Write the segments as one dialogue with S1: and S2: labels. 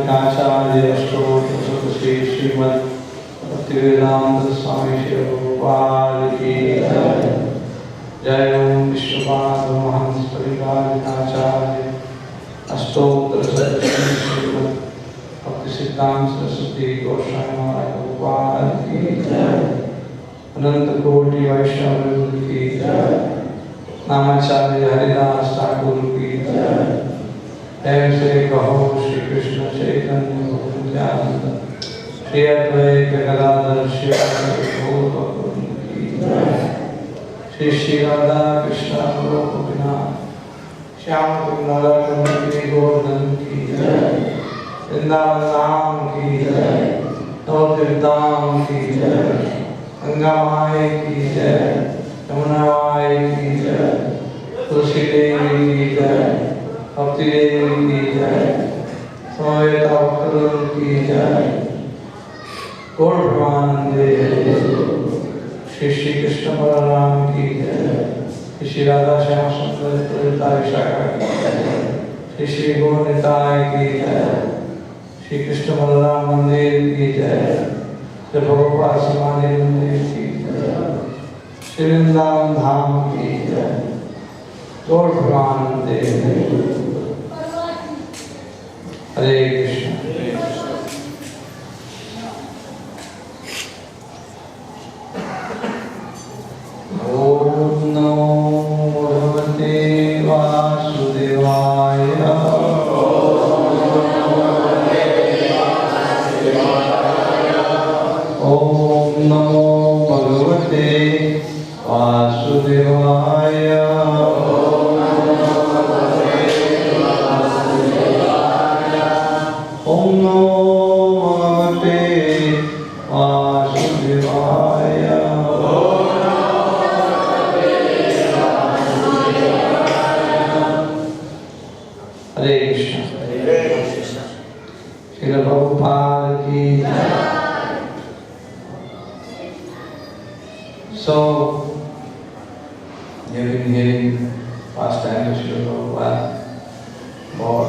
S1: Katha Shri Srimad Bhaktivedanta Swami Shri Prabhupada Ki Jai Om Vishnupada Mahans Parivar Acharya Ashtotra Sadhguru Srimad Bhakti Siddhanta Saraswati Goswami Maharaj Prabhupada Ki Ananta Koti Vaishnava Ki Namacharya Haridas Thakur Ki ऐसे कहो श्री कृष्ण चैतन्य नित्यानंद श्री अद्वैत गदाधर शिवासादि गौरभक्त की श्री श्री राधा कृष्ण गोप विनाथ श्याम सुंदर कुंज गोवर्धन की वृंदावन धाम की नवद्वीप धाम की गंगा माई की जय यमुना माई की जय तुलसी देवी की जय भक्ति देवी की जय समवेता भक्तों की जय गौर ब्रह्मानंदे श्री श्री कृष्ण बलराम की जय श्री राधा श्याम सुंदर ललिता विशाखा की जय श्री गौर निताय की जय श्री कृष्ण बलराम मंदिर की जय श्री प्रभुपाद समाधि मंदिर की जय श्री वृंदावन धाम की जय गौर ब्रह्मानंदे हरे कृष्ण ओम नमो भगवते वासुदेवाय ओम नमो भगवते वासुदेवाय Om Namo Bhagavate Vasudevaya. Hare Krishna. Srila Prabhupada Ki. So, you have been hearing past times of Srila Prabhupada for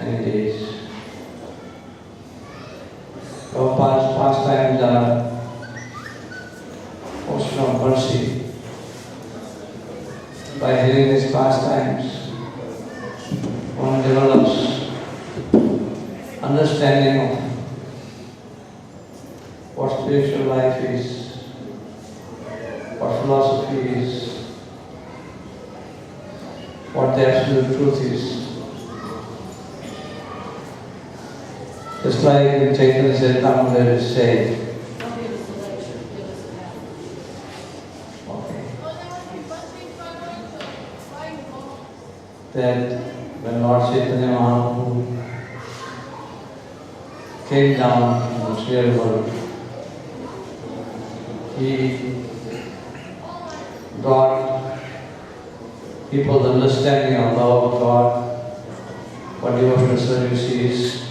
S1: many days. Prabhupada's pastimes are ocean of mercy. By hearing his pastimes, one develops understanding of what spiritual life is, what philosophy is, what the absolute truth is. Just like in Chaitanya Charitamrita there is said, that when Lord Chaitanya Mahaprabhu came down in the material world, he brought people the understanding of love of God, what devotional service is,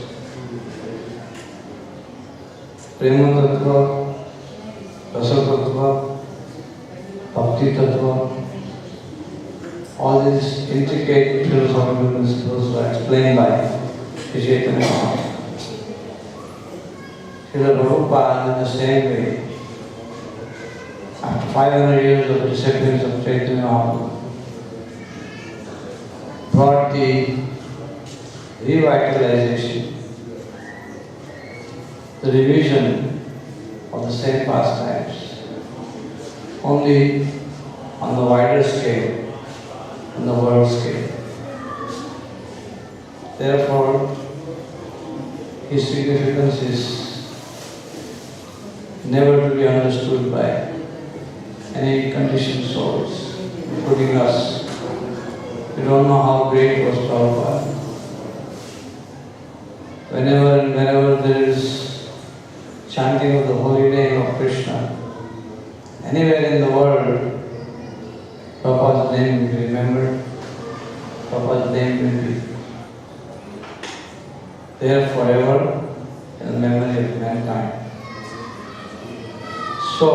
S1: Prema Tattva, Rasa Tattva, Bhakti Tattva, all these intricate philosophical principles were explained by Sri Chaitanya Mahaprabhu. Srila Prabhupada in the same way, after 500 years of disciplines of Chaitanya Mahaprabhu, brought the revitalization, the revision of the same pastimes, only on the wider scale, on the world scale. Therefore, his significance is never to be understood by any conditioned souls, including us. We don't know how great was Prabhupada. Whenever there is chanting of the holy name of Krishna, anywhere in the world, Prabhupada's name will be remembered, Prabhupada's name will be there forever in the memory of mankind. So,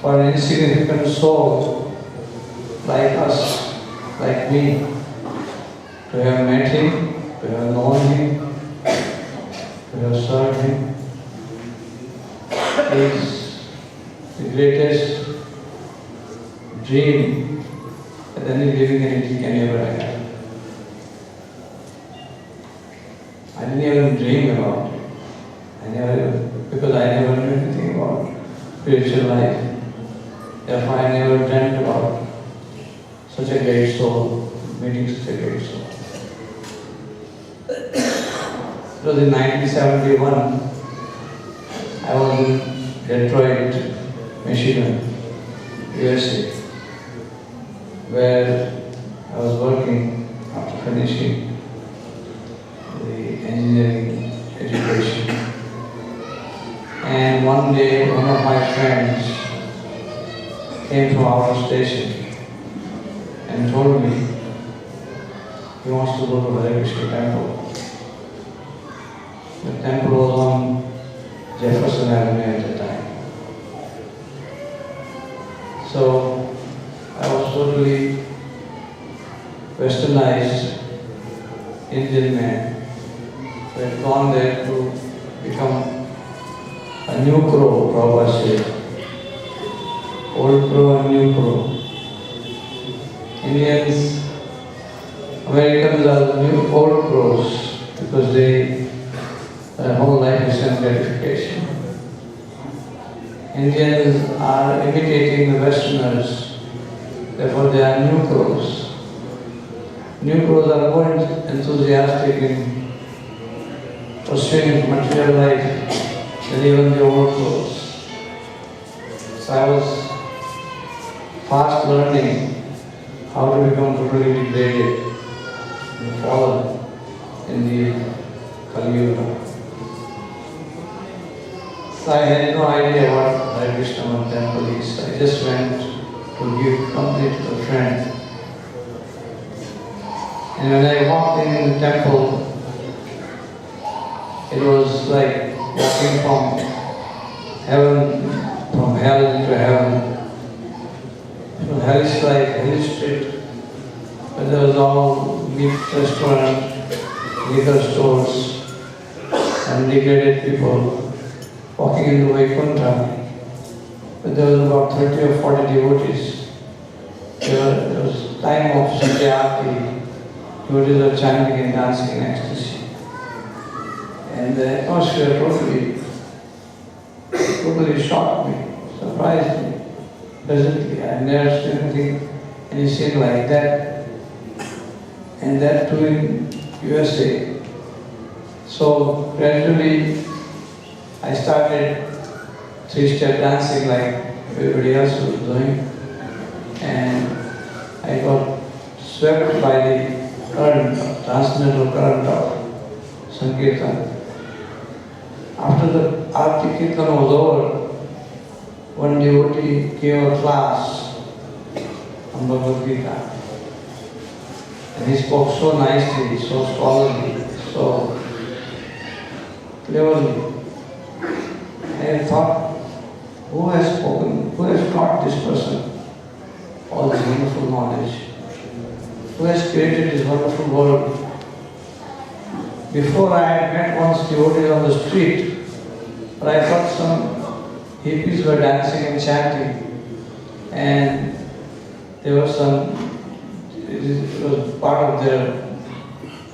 S1: for an insignificant soul like us, like me, to have met him we have known him, we have served him. He is the greatest dream that any living entity can ever have. I didn't even dream about it. Because I never knew anything about spiritual life. Therefore, I never dreamt about such a great soul, meeting such a great soul. It was in 1971, I was in Detroit, Michigan, USA, where I was working after finishing the engineering education. And one day, one of my friends came from our station and told me he wants to go to Hare Krishna temple. The temple was on Jefferson Avenue at the time. So I was totally westernized Indian man who had gone there to become a new crow, Prabhupada said. Old crow and new crow. Indians, Americans are the new old crows because their whole life is self gratification. Indians are imitating the Westerners, therefore they are new crows. New crows are more enthusiastic in pursuing material life than even the old crows. So I was fast learning how to become totally degraded and fallen in the Kali Yuga. So I had no idea what Hare Krishna temple is. I just went to give company to a friend. And when I walked in the temple, it was like walking from heaven, from hell into heaven. So hell is like Hill Street, but there was all meat restaurant, liquor stores, and degraded people walking in the Vaikuntha. But there was about 30 or 40 devotees. There was time of Sandhya Aarti. Devotees were chanting and dancing in ecstasy. And the atmosphere totally shocked me, surprised me, pleasantly. I never seen any scene like that. And that too in USA. So gradually I started three-step dancing like everybody else was doing. And I got swept by the current, transcendental current of Sankirtan. After the Aarti Kirtan was over, one devotee gave a class on Bhagavad Gita. And he spoke so nicely, so scholarly, so cleverly. I thought, who has spoken, who has taught this person all this wonderful knowledge? Who has created this wonderful world? Before I had met once devotees on the street, but I thought some hippies were dancing and chanting, and there was it was part of their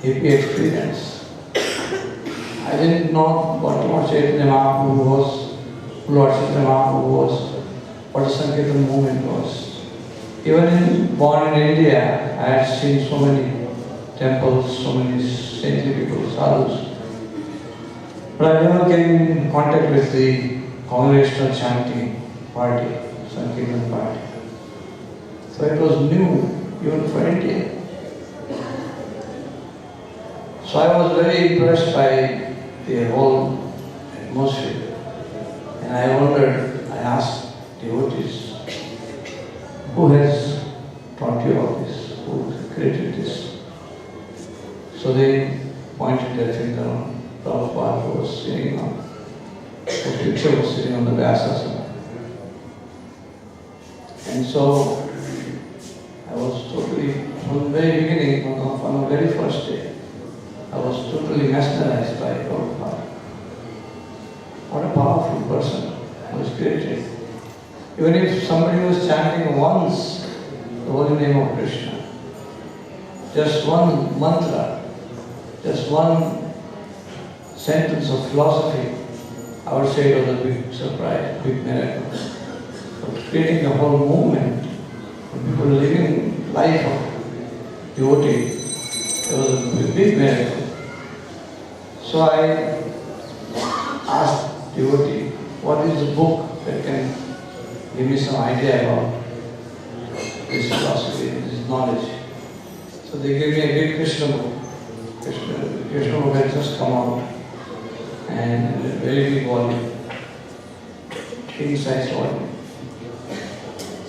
S1: hippie experience. I didn't know what Lord Chaitanya Mahaprabhu was, who Lord Chaitanya Mahaprabhu was, what the Sankirtan movement was. Even born in India, I had seen so many temples, so many saintly people, sadhus. But I never came in contact with the congregational chanting party, Sankirtan party. So it was new, even for India. So I was very impressed by the whole atmosphere. And I wondered, I asked devotees, who has taught you all this? Who created this? So they pointed their finger on Prabhupada, who was sitting on, the picture was sitting on the Vyasasana. And so I was totally, from the very beginning, from the very first day, I was totally mesmerized by Prabhupada. What a powerful person who was created. Even if somebody was chanting once the holy name of Krishna, just one mantra, just one sentence of philosophy, I would say it was a big surprise, big miracle. But creating a whole movement, people living life of devotee, it was a big miracle. So I asked devotee, what is the book that can give me some idea about this philosophy, this knowledge? So they gave me a big Krishna book. Krishna book had just come out, and a very big volume, king-size volume.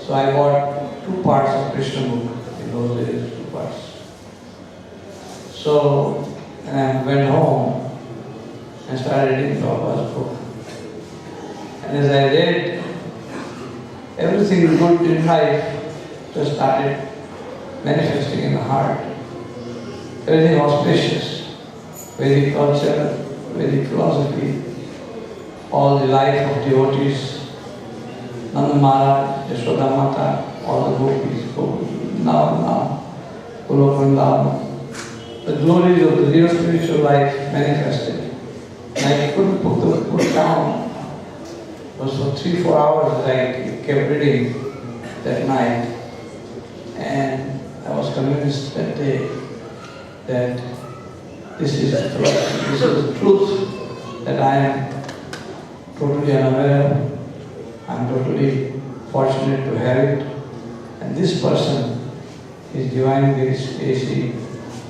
S1: So I bought 2 parts of Krishna book in those days, 2 parts. So I went home and started reading Prabhupada's book. And as I read, everything good in life just started manifesting in the heart. Everything auspicious, Vedic culture, Vedic philosophy, all the life of devotees, Nanda Maharaj, Yashoda Mata, all the gopis, now, Vrindavan. The glories of the real spiritual life manifested. And I couldn't put the book down. It was for 3-4 hours that I kept reading that night. And I was convinced that day that this is the philosophy, this is the truth that I am totally unaware of. I am totally fortunate to have it. And this person is Divine Grace A.C.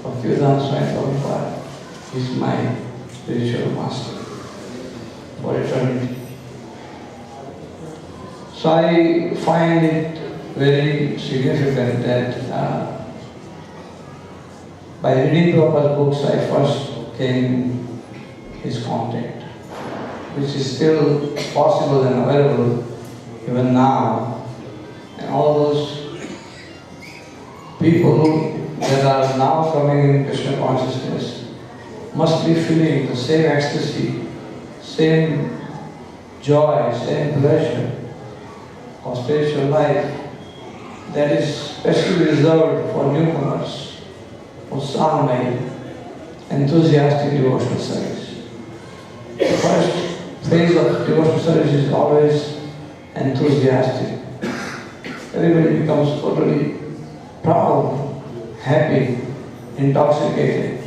S1: of Bhaktivedanta Swami Prabhupada. He is my spiritual master for eternity. So I find it very significant that by reading Prabhupada's books, I first came in his contact, which is still possible and available even now. And all those people that are now coming in Krishna consciousness must be feeling the same ecstasy, same joy, same pleasure of spiritual life that is specially reserved for newcomers, Utsahamai, enthusiastic devotional service. The first phase of devotional service is always enthusiastic. Everybody becomes totally proud, happy, intoxicated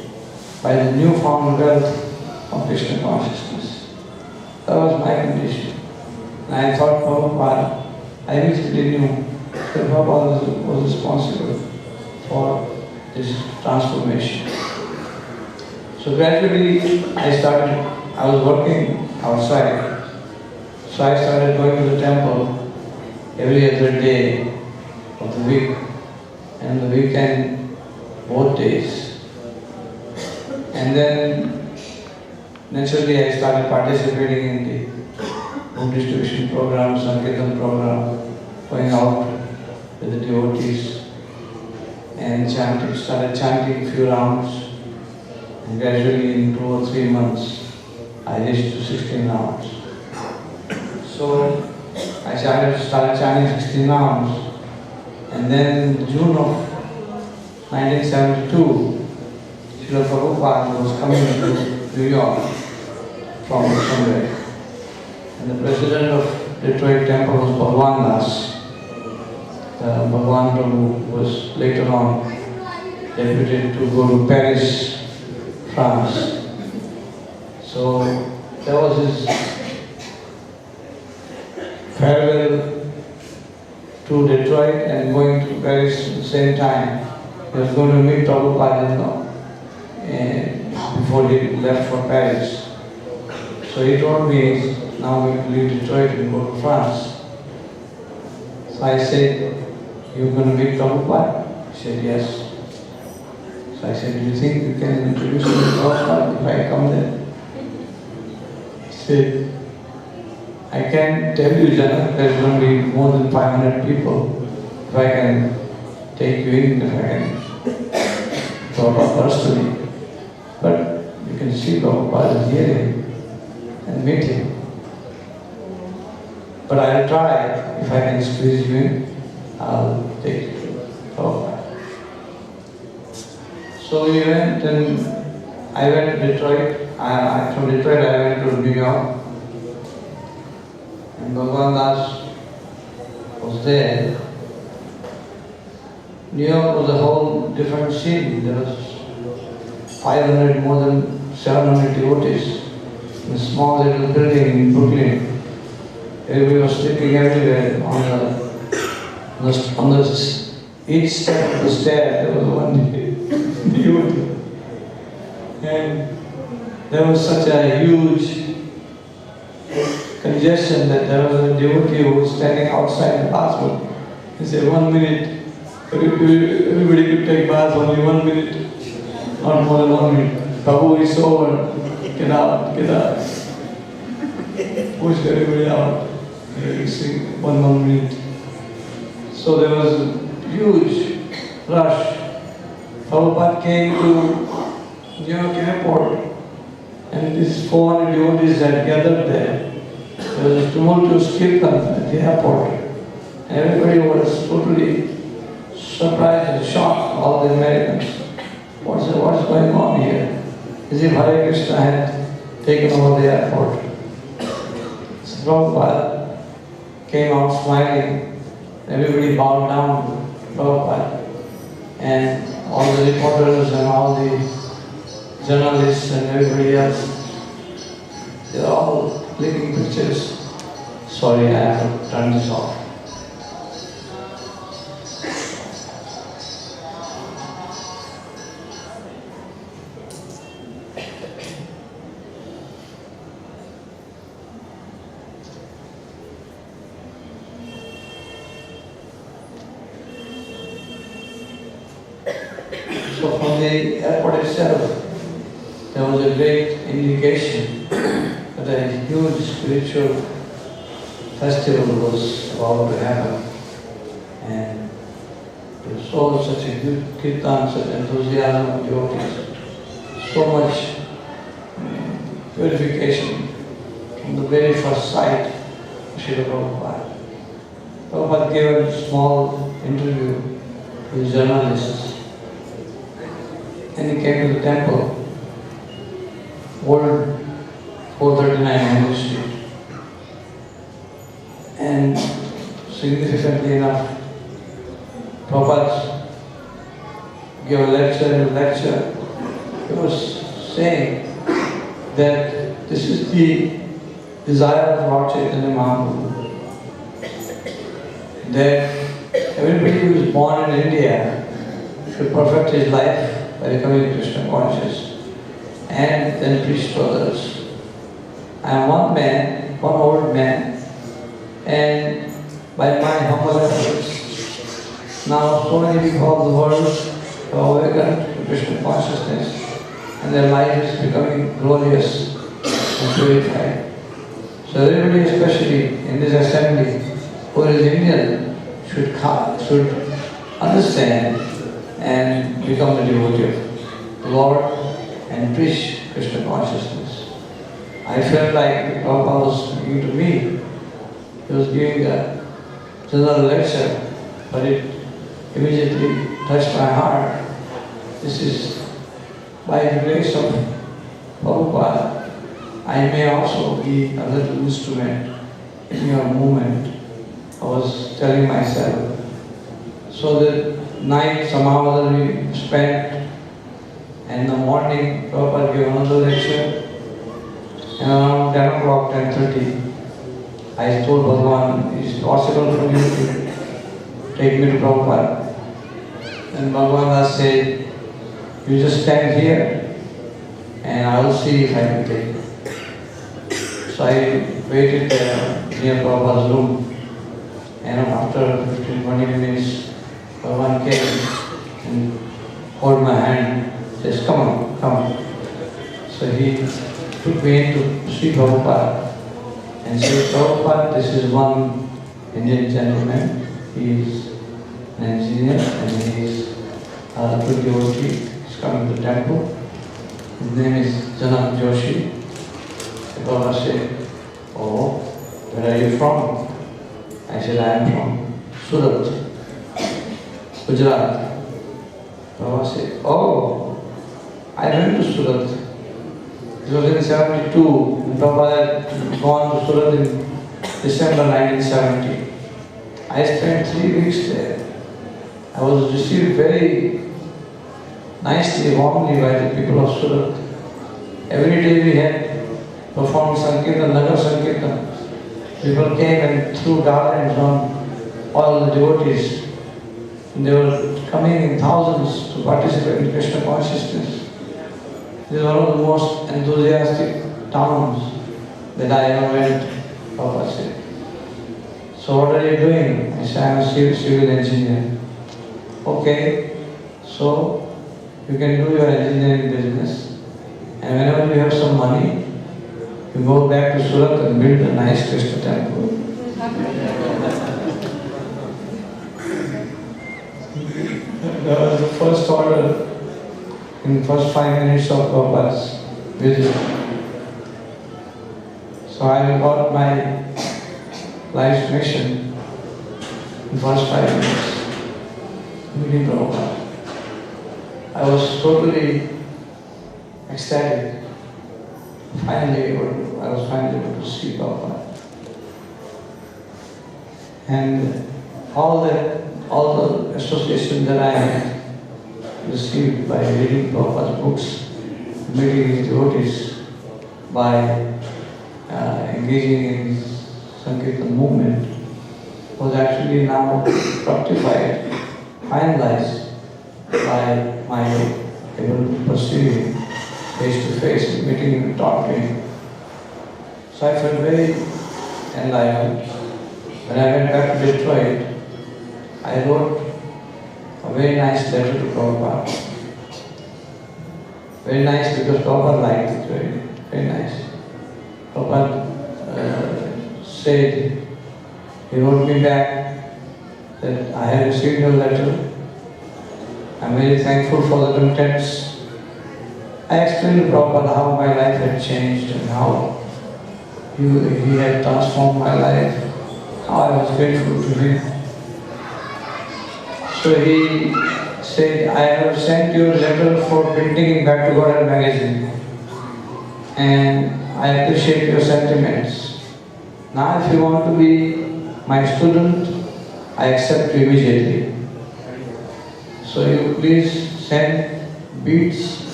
S1: by the newfound wealth of Krishna consciousness. That was my condition. And I thought Prabhupada, I immediately knew that Prabhupada was responsible for this transformation. So gradually I was working outside. So I started going to the temple every other day of the week, and the weekend, both days. And then naturally I started participating in the book distribution program, Sankirtan program, going out with the devotees and started chanting a few rounds. And gradually in 2 or 3 months, I reached to 16 rounds. So I started chanting 16 rounds. And then in June of 1972, Srila Prabhupada was coming to New York from somewhere. And the president of Detroit Temple was Bhagwan Das. Bhagwan Prabhu was later on deputed to go to Paris, France. So that was his farewell to Detroit and going to Paris at the same time. He was going to meet Prabhupada before he left for Paris. So he told me, now we leave Detroit and go to France. So I said, you're going to meet Prabhupada? He said, yes. So I said, do you think you can introduce me to Prabhupada if I come there? He said, I can't tell you, Jana, there's going to be more than 500 people. If I can take you in, if I can talk personally. But you can see Prabhupada is hearing and meet him. But I'll try, if I can squeeze you in, I'll take you to Prabhupada. So we went and I went to Detroit. From Detroit I went to New York. And Bhagavan Das was there. New York was a whole different scene. There was 500, more than 700 devotees in a small little building in Brooklyn. Everybody was sleeping everywhere on each step of the stair there was one devotee. And there was such a huge congestion that there was a devotee who was standing outside the bathroom. He said, 1 minute. Everybody could take bath only 1 minute, not more than 1 minute. Prabhu is over, get out, get out. Push everybody out. You sing 1 minute. So there was a huge rush. Prabhupada came to New York airport and these 400 devotees had gathered there. There was a tumultuous kirtan at the airport. Everybody was totally surprised and shocked, all the Americans. What's going on here? As if Hare Krishna had taken over the airport. So Prabhupada came out smiling. Everybody bowed down to Prabhupada. And all the reporters and all the journalists and everybody else, they're all clicking pictures. Sorry, I have to turn this off. So from the airport itself, there was a great indication that a huge spiritual festival was about to happen. And we saw such a good kirtan, such enthusiasm of devotees, so much purification from the very first sight of Srila Prabhupada. Prabhupada gave a small interview to his journalists. And he came to the temple, old 439 Henry Street. And significantly enough, Prabhupada gave a lecture. He was saying that this is the desire of Lord Chaitanya Mahaprabhu, that everybody who is born in India should perfect his life by becoming Krishna conscious and then preach to others. I am one old man, and by my humble efforts, now so many people of the world have awakened to Krishna consciousness and their life is becoming glorious and purified. So everybody, especially in this assembly, who is Indian, should understand and become a devotee of the Lord and preach Krishna consciousness. I felt like Prabhupada was speaking to me. He was giving a general lecture, but it immediately touched my heart. This is by the grace of Prabhupada. I may also be a little instrument in your movement. I was telling myself. So the night somehow we spent, and in the morning Prabhupada gave another lecture, and around 10 o'clock, 10:30, I told Bhagavan, is it possible for you to take me to Prabhupada? And Bhagavan said, you just stand here and I will see if I can take you. So I waited there near Prabhupada's room, and after 15-20 minutes, Bhagavan came and held my hand, says, come on, come. So he took me into Sri Prabhupada and said, Prabhupada, this is one Indian gentleman. He is an engineer and he is a good devotee. He's coming to the temple. His name is Janak Joshi. Prabhupada said, "Oh, where are you from?" I said, "I am from Surat, Gujarat." Prabhupada said, "Oh, I went to Surat." It was in 72. Prabhupada had gone to Surat in December 1970. I spent 3 weeks there. I was received very nicely, warmly by the people of Surat. Every day we had performed Sankirtan, Nagar Sankirtan. People came and threw garlands on all the devotees. And they were coming in thousands to participate in Krishna consciousness. This is one of the most enthusiastic towns that I ever went, Prabhupada said. "So what are you doing?" I said, "I am a civil engineer." "Okay, so you can do your engineering business, and whenever you have some money, you go back to Surat and build a nice Krishna temple." That was the first order in the first 5 minutes of Prabhupada's visit. So I got my life's mission in the first 5 minutes, meeting Prabhupada. I was totally ecstatic. I was finally able to see Prabhupada. And all the association that I had received by reading Prabhupada's books, meeting his devotees, by engaging in his Sankirtan movement, was actually now fructified, finalized by my able to perceive him face to face, meeting him, talking. So I felt very enlightened. When I went back to Detroit, I wrote a very nice letter to Prabhupada. Very nice because Prabhupada liked it, very, very nice. Prabhupada said, he wrote me back that I have received your letter. I am very thankful for the contents. I explained to Prabhupada how my life had changed and how he had transformed my life, how I was grateful to him. So he said, "I have sent you a letter for printing in Back to God magazine, and I appreciate your sentiments. Now if you want to be my student, I accept you immediately. So you please send beads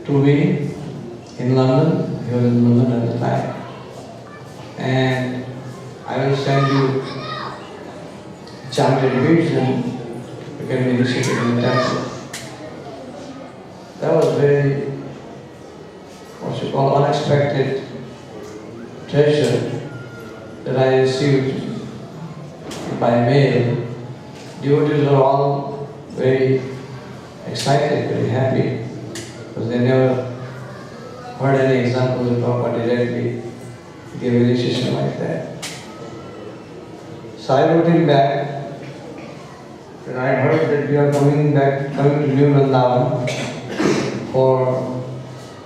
S1: to me in London." He was in London at the time. "And I will send you chanted beads and you can be initiated in the temple." That was very, unexpected treasure that I received by mail. Devotees were all very excited, very happy, because they never heard any example of Prabhupada directly give initiation like that. So I wrote him back that I heard that we are coming to New Vrindavan for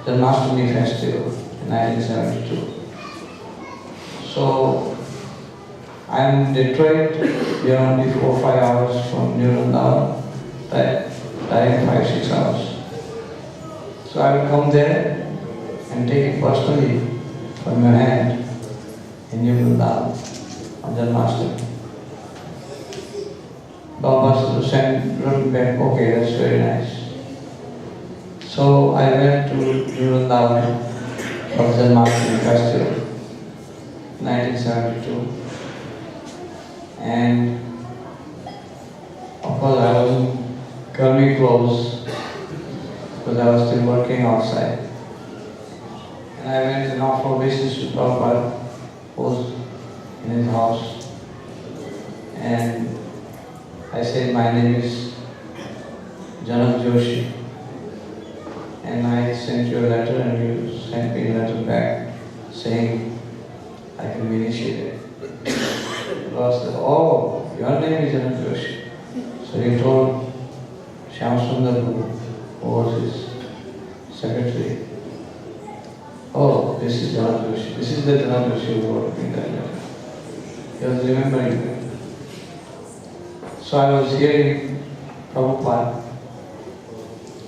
S1: the Janmashtami festival in 1972. So I am in Detroit, we are only 4 or 5 hours from New Vrindavan, driving 5-6 hours. So I will come there and take it personally from your hand in New Vrindavan on Janmashtami. Baba wrote back, "Okay, that's very nice." So I went to New Vrindavan for the Janmashtami festival, 1972. And of course I was in Gurmi clothes because I was still working outside. And I went and offered obeisance to Prabhupada, who was in his house. And I said, "My name is Janak Joshi, and I sent you a letter and you sent me a letter back saying I can be initiated." Lord said, "Oh, your name is Janak Joshi." So he told Shyam Sundar, who was his secretary, oh, this is Janat Joshi, this is the Janat Joshi who wrote me that letter. He was remembering that. So I was hearing Prabhupada.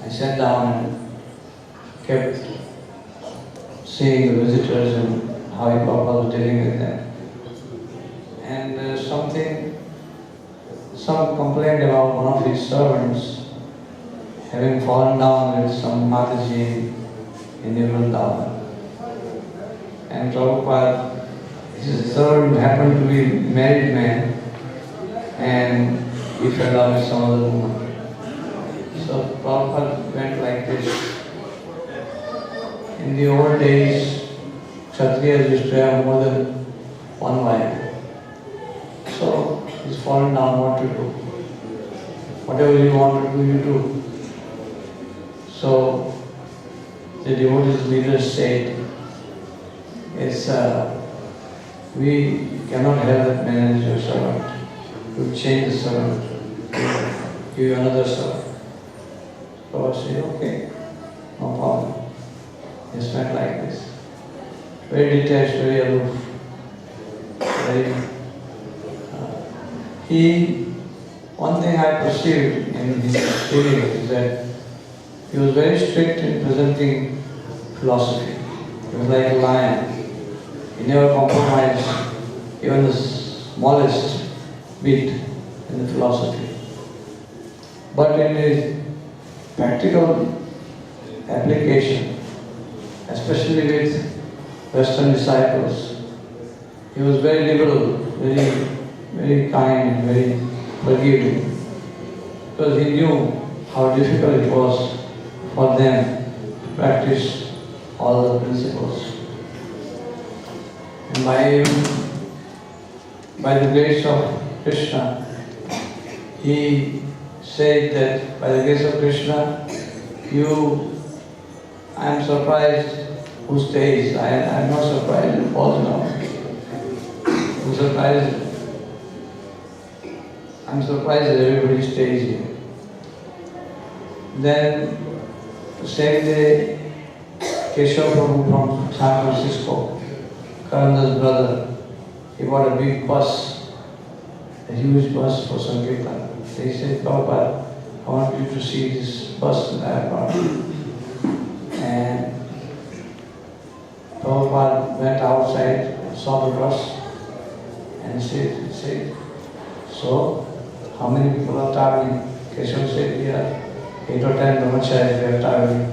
S1: I sat down and kept seeing the visitors and how Prabhupada was dealing with them. And some complained about one of his servants having fallen down with some Mataji in the Vrindavan. And Prabhupada, his servant happened to be a married man, and he fell down with some other woman. So Prabhupada went like this. In the old days, Kshatriyas used to have more than one wife. So he's fallen down, what to do? Whatever you want to do, you do. So the devotees leaders said, we cannot have that man as your servant. We'll change the servant, give you another servant. So I said, okay, no problem. He went like this. Very detached, very aloof. One thing I perceived in his feeling is that he was very strict in presenting philosophy. He was like a lion. He never compromised even the smallest bit in the philosophy. But in his practical application, especially with Western disciples, he was very liberal, very kind and very forgiving, because he knew how difficult it was for them to practice all the principles. And by the grace of Krishna, he said that by the grace of Krishna, I am surprised who stays. I am not surprised who falls down. I'm surprised that everybody stays here. Then, the same day, Keshav Prabhu from San Francisco, Karanda's brother, he bought a big bus, a huge bus for Sankirtan. He said, Prabhupada, I want you to see this bus that I have brought. And Prabhupada went outside, saw the bus, and said, so, how many people are traveling? Keshav said, yeah, 8 or 10 brahmacharis we are traveling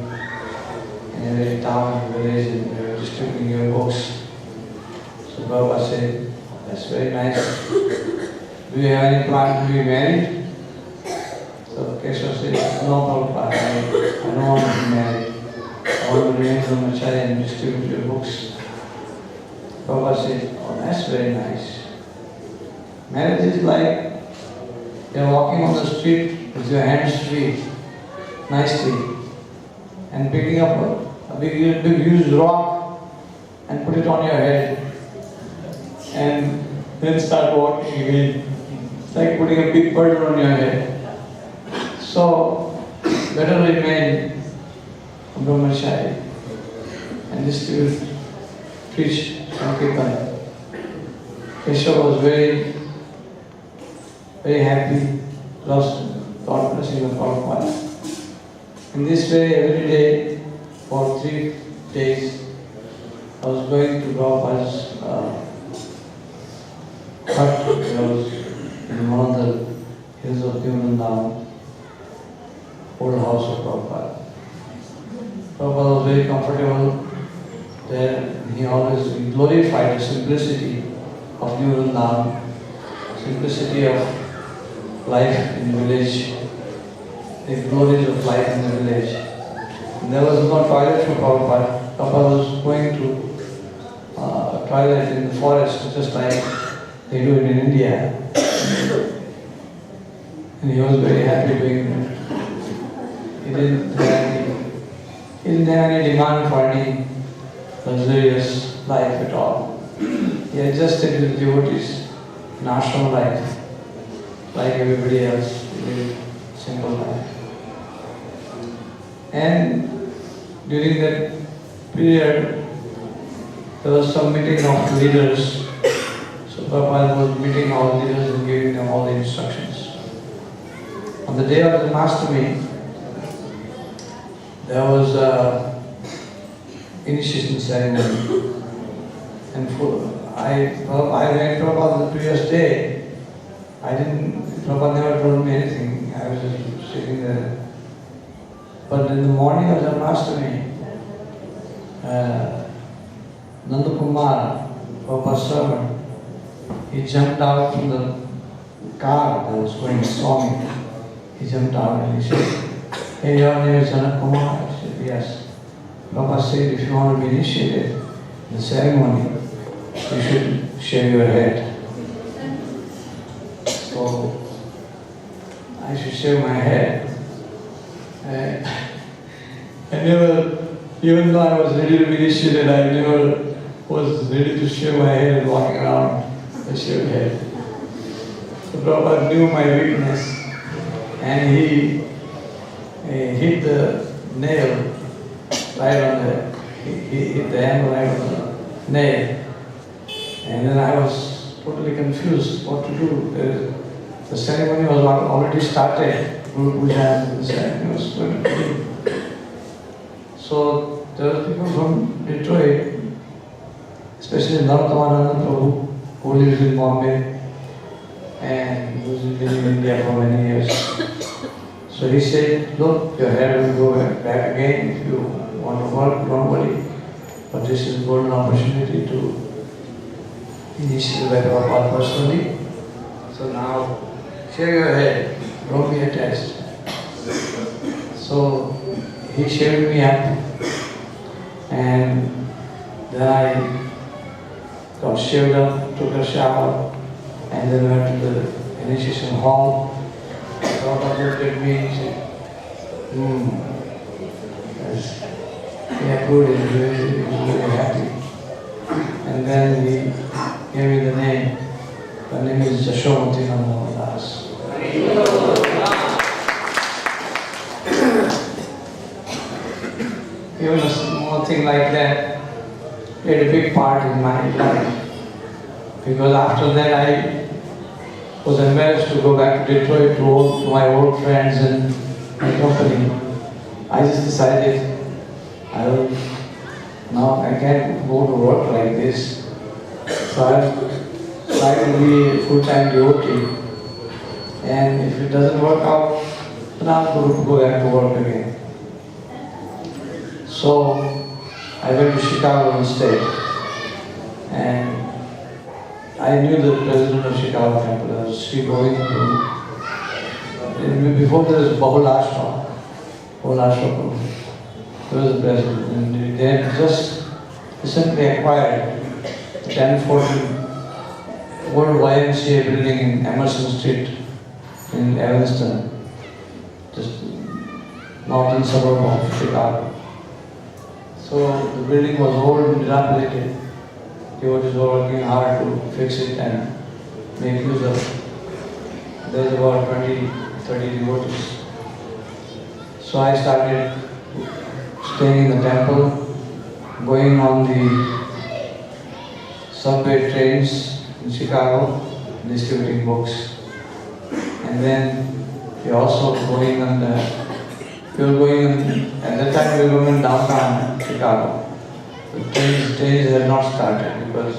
S1: in every town, village, and we are distributing your books. So Prabhupada said, that's very nice. Do you have any plan to be married? So Keshav said, no Prabhupada, I don't want to be married. I want to remain brahmachari and distribute your books. Prabhupada said, oh, that's very nice. Marriage is like you are walking on the street with your hands free, nicely, and picking up a big huge rock and put it on your head, and then start walking again. It's like putting a big burden on your head. So, better remain a brahmachari and distribute, preach Sankirtan. Keshav was very happy, lost God blessing of Prabhupada. In this way, every day, for 3 days, I was going to Prabhupada's hut. I was in one of the hills of Vrindavan, old house of Prabhupada. Prabhupada was very comfortable there. He always glorified the simplicity of New Vrindavan, simplicity of life in the village, the glories of life in the village. And there was no toilet for Prabhupada. Prabhupada was going to a toilet in the forest, just like they do it in India. And he was very happy doing that. He didn't have any demand for any luxurious life at all. He adjusted with devotees in ashram life, like everybody else, he lived simple life. And during that period, there was some meeting of leaders. So Prabhupada was meeting all leaders and giving them all the instructions. On the day of the Mastami, there was a initiation ceremony. And I went Prabhupada the previous day. Prabhupada never told me anything. I was just sitting there. But in the morning of the Mastami, Nanda Kumar, Prabhupada's servant, he jumped out from the car that was going to Swami. He jumped out and he said, "Hey, your name is Nanda Kumar?" I said, "Yes." Prabhupada said, "If you want to be initiated in the ceremony, you should shave your head." So I should shave my head. I never, even though I was ready to be initiated, I never was ready to shave my head and walking around with a shaved head. So Prabhupada knew my weakness and he hit the nail right on he hit the hammer right on the nail. And then I was totally confused what to do. The ceremony was already started. Guru Puja, the ceremony was going to begin. So there were people from Detroit, especially Yashomatinandan Prabhu, who lives in Bombay and who's been in India for many years. So he said, "Look, your hair will go back again if you want to work, don't worry. But this is a golden opportunity to initiate by Prabhupada personally. So now, shave your head, don't be attached." So he shaved me up, and then I got shaved up, took a shower, and then went to the initiation hall. Prabhupada looked at me and said, yes, yeah, good, he was very happy. And then he gave me the name. The name is Yashomatinandan. Even a small thing like that played a big part in my life. Because after that I was embarrassed to go back to Detroit to my old friends and my company. I just decided now I can't go to work like this. So I tried to be a full-time devotee. And if it doesn't work out, then I'm going to go back to work again. So I went to Chicago instead. And I knew the president of Chicago Temple, Sri Govinda. Before there was Bahulashva. He was the president. And they had just recently acquired the 1040 old YMCA building in Emerson Street in Evanston, just northern suburb of Chicago. So the building was old and dilapidated. Devotees were working hard to fix it and make use of it. There's about 20-30 devotees. So I started staying in the temple, going on the subway trains in Chicago, distributing books. And then we also going on at that time we were going downtown Chicago. The trains had not started because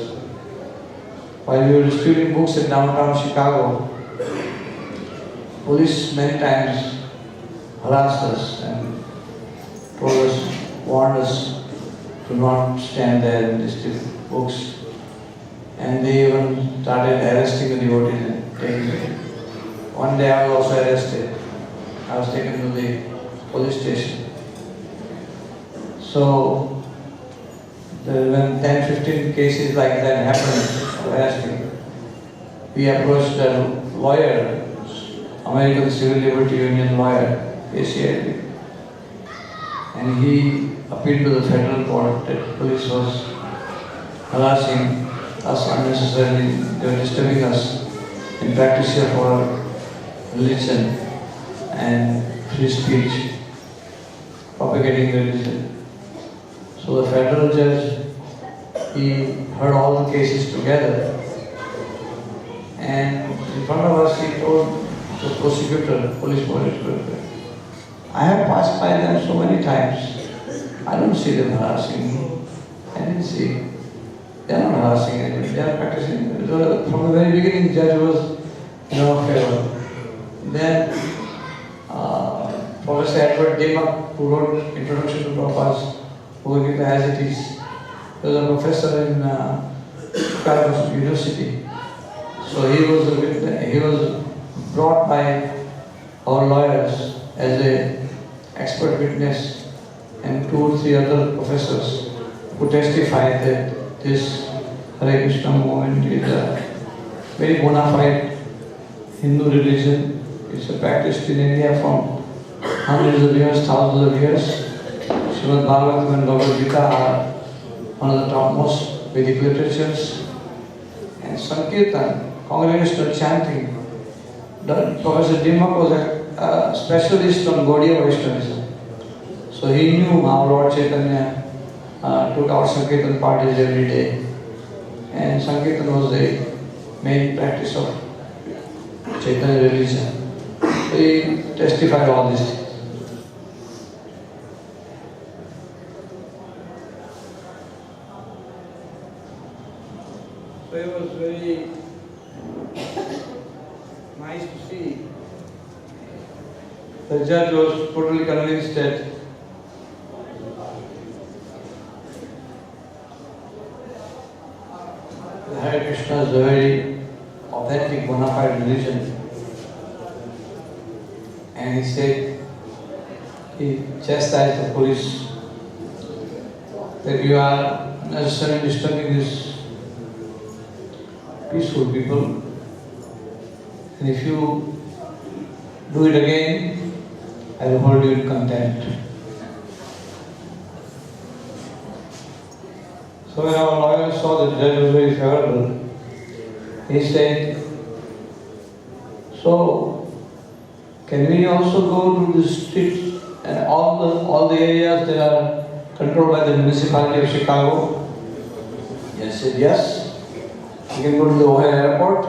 S1: while we were distributing books in downtown Chicago, police many times harassed us and warned us to not stand there and distribute books. And they even started arresting the devotees and taking them. One day I was also arrested. I was taken to the police station. So when 10-15 cases like that happened, arresting, we approached a lawyer, American Civil Liberty Union lawyer, ACLU, and he appealed to the federal court that police was harassing us unnecessarily. They were disturbing us in practice of our religion and free speech, propagating the religion. So the federal judge, he heard all the cases together, and in front of us he told the prosecutor, police prosecutor, I have passed by them so many times. I don't see them harassing me. I didn't see. They are not harassing anybody. They are practicing. From the very beginning, the judge was in our favor. Then Professor Edward Demak, who wrote Introduction to Prabhupada's Bhagavad Gita as it is, he was a professor in Chicago University. So he was brought by our lawyers as an expert witness, and 2 or 3 other professors who testified that this Hare Krishna movement is a very bona fide Hindu religion. It's practiced in India from hundreds of years, thousands of years. Srimad Bhagavatam and Bhagavad Gita are one of the topmost Vedic literatures. And Sankirtan, congregational chanting. Professor Demak was a specialist on Gaudiya Vaishnavism. So he knew how Lord Chaitanya took our Sankirtan parties every day. And Sankirtan was the main practice of Chaitanya religion. So he testified all these things. So it was very nice to see. The judge was totally convinced that the Hare Krishna is a very authentic, bona fide religion. And he said, he chastised the police that you are necessarily disturbing these peaceful people. And if you do it again, I will hold you in contempt. So when our lawyer saw that the judge was very favorable, he said, so can we also go to the streets and all the areas that are controlled by the municipality of Chicago? He said yes. We can go to the Ohio airport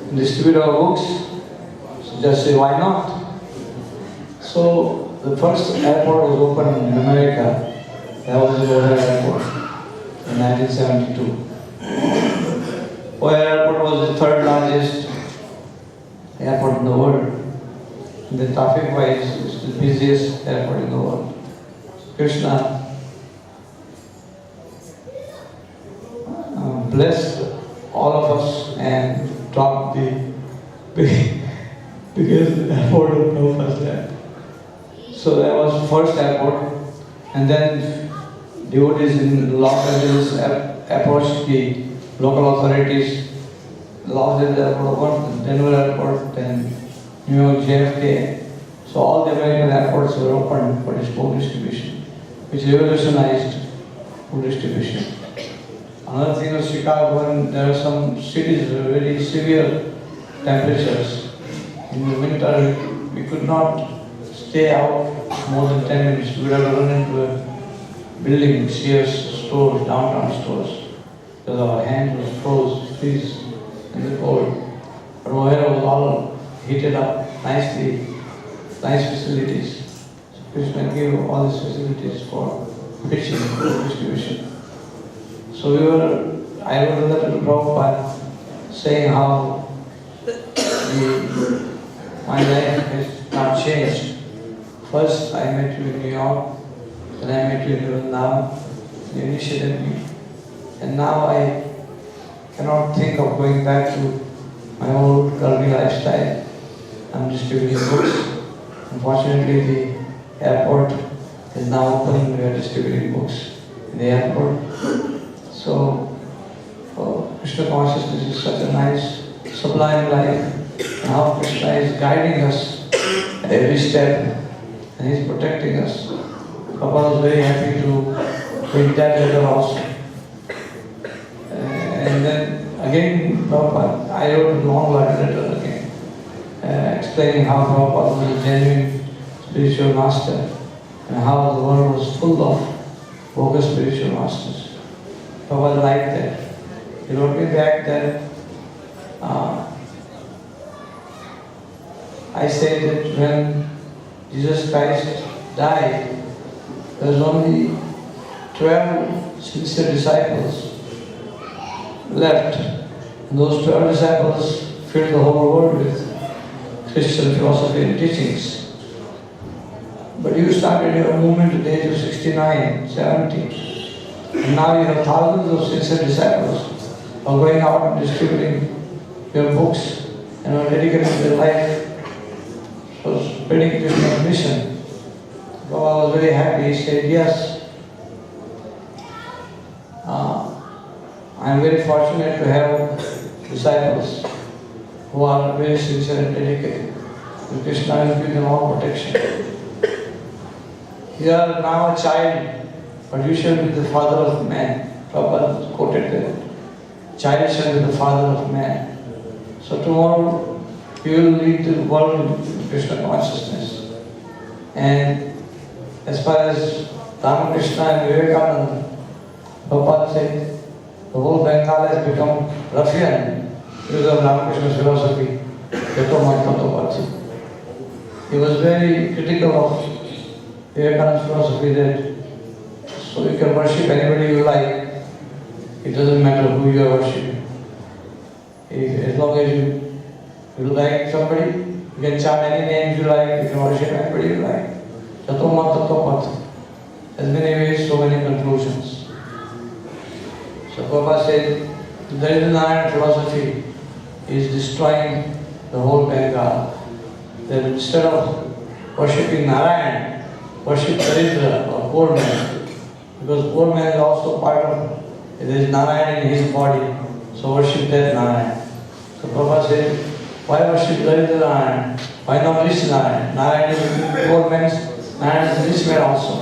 S1: and distribute our books. So just say why not? So the first airport was opened in America. That was the Ohio airport in 1972. Ohio airport was the 3rd largest airport in the world. And the traffic wise, it's the busiest airport in the world. Krishna blessed all of us and dropped the biggest airport of Prabhupada's land. So that was the first airport, and then devotees in Los Angeles approached the local authorities. Los Angeles airport, Denver airport, then New York JFK. So all the American airports were opened for food distribution, which revolutionized food distribution. Another thing was Chicago, and there are some cities with very severe temperatures. In the winter, we could not stay out more than 10 minutes. We would have to run into a building, Sears stores, downtown stores, because our hands were freeze in the cold. But Ohio was all heated up nicely, nice facilities. So Krishna gave all these facilities for fishing, food distribution. So I wrote a letter to Prabhupada saying how my life has not changed. First I met you in New York, then I met you in Vrindavan, you initiated me. And now I cannot think of going back to my old Karmi lifestyle. I'm distributing books. Unfortunately, the airport is now open, we are distributing books in the airport. So, Krishna consciousness is such a nice, sublime life. And how Krishna is guiding us at every step, and He is protecting us. Papa was very happy to read that letter also. And then again, Prabhupada, I wrote a long letter again, explaining how Prabhupada was a genuine spiritual master, and how the world was full of bogus spiritual masters. Prabhupada liked that. He wrote me back that I said that when Jesus Christ died, there was only 12 sincere disciples left. And those 12 disciples filled the whole world with Christian philosophy and teachings. But you started your movement at the age of 69, 70. And now you have thousands of sincere disciples who are going out and distributing your books and are dedicating their life for spreading Krishna's mission. Baba was very happy. He said, yes, I am very fortunate to have disciples who are very sincere and dedicated. And Krishna has given them all protection. You are now a child, but you shall be the father of man. Prabhupada quoted that. Child shall be the father of man. So tomorrow you will lead the world in Krishna consciousness. And as far as Ramakrishna and Vivekananda, Prabhupada said, the whole Bengal has become ruffian because of Ramakrishna's philosophy. He was very critical of Vivekananda's philosophy that so you can worship anybody you like. It doesn't matter who you are worshipping. As long as you like somebody, you can chant any names you like, you can worship anybody you like. As many ways, so many conclusions. So Prabhupada said, the Daridra philosophy is destroying the whole Bengal. That instead of worshipping Narayan, worship Daridra or poor man. Because poor man is also part of, there is Narayan in his body, so worship that Narayan. So Prabhupada said, why worship Daridra Narayan? Why not rich Narayan? Narayan is poor man's, Narayan is rich man also.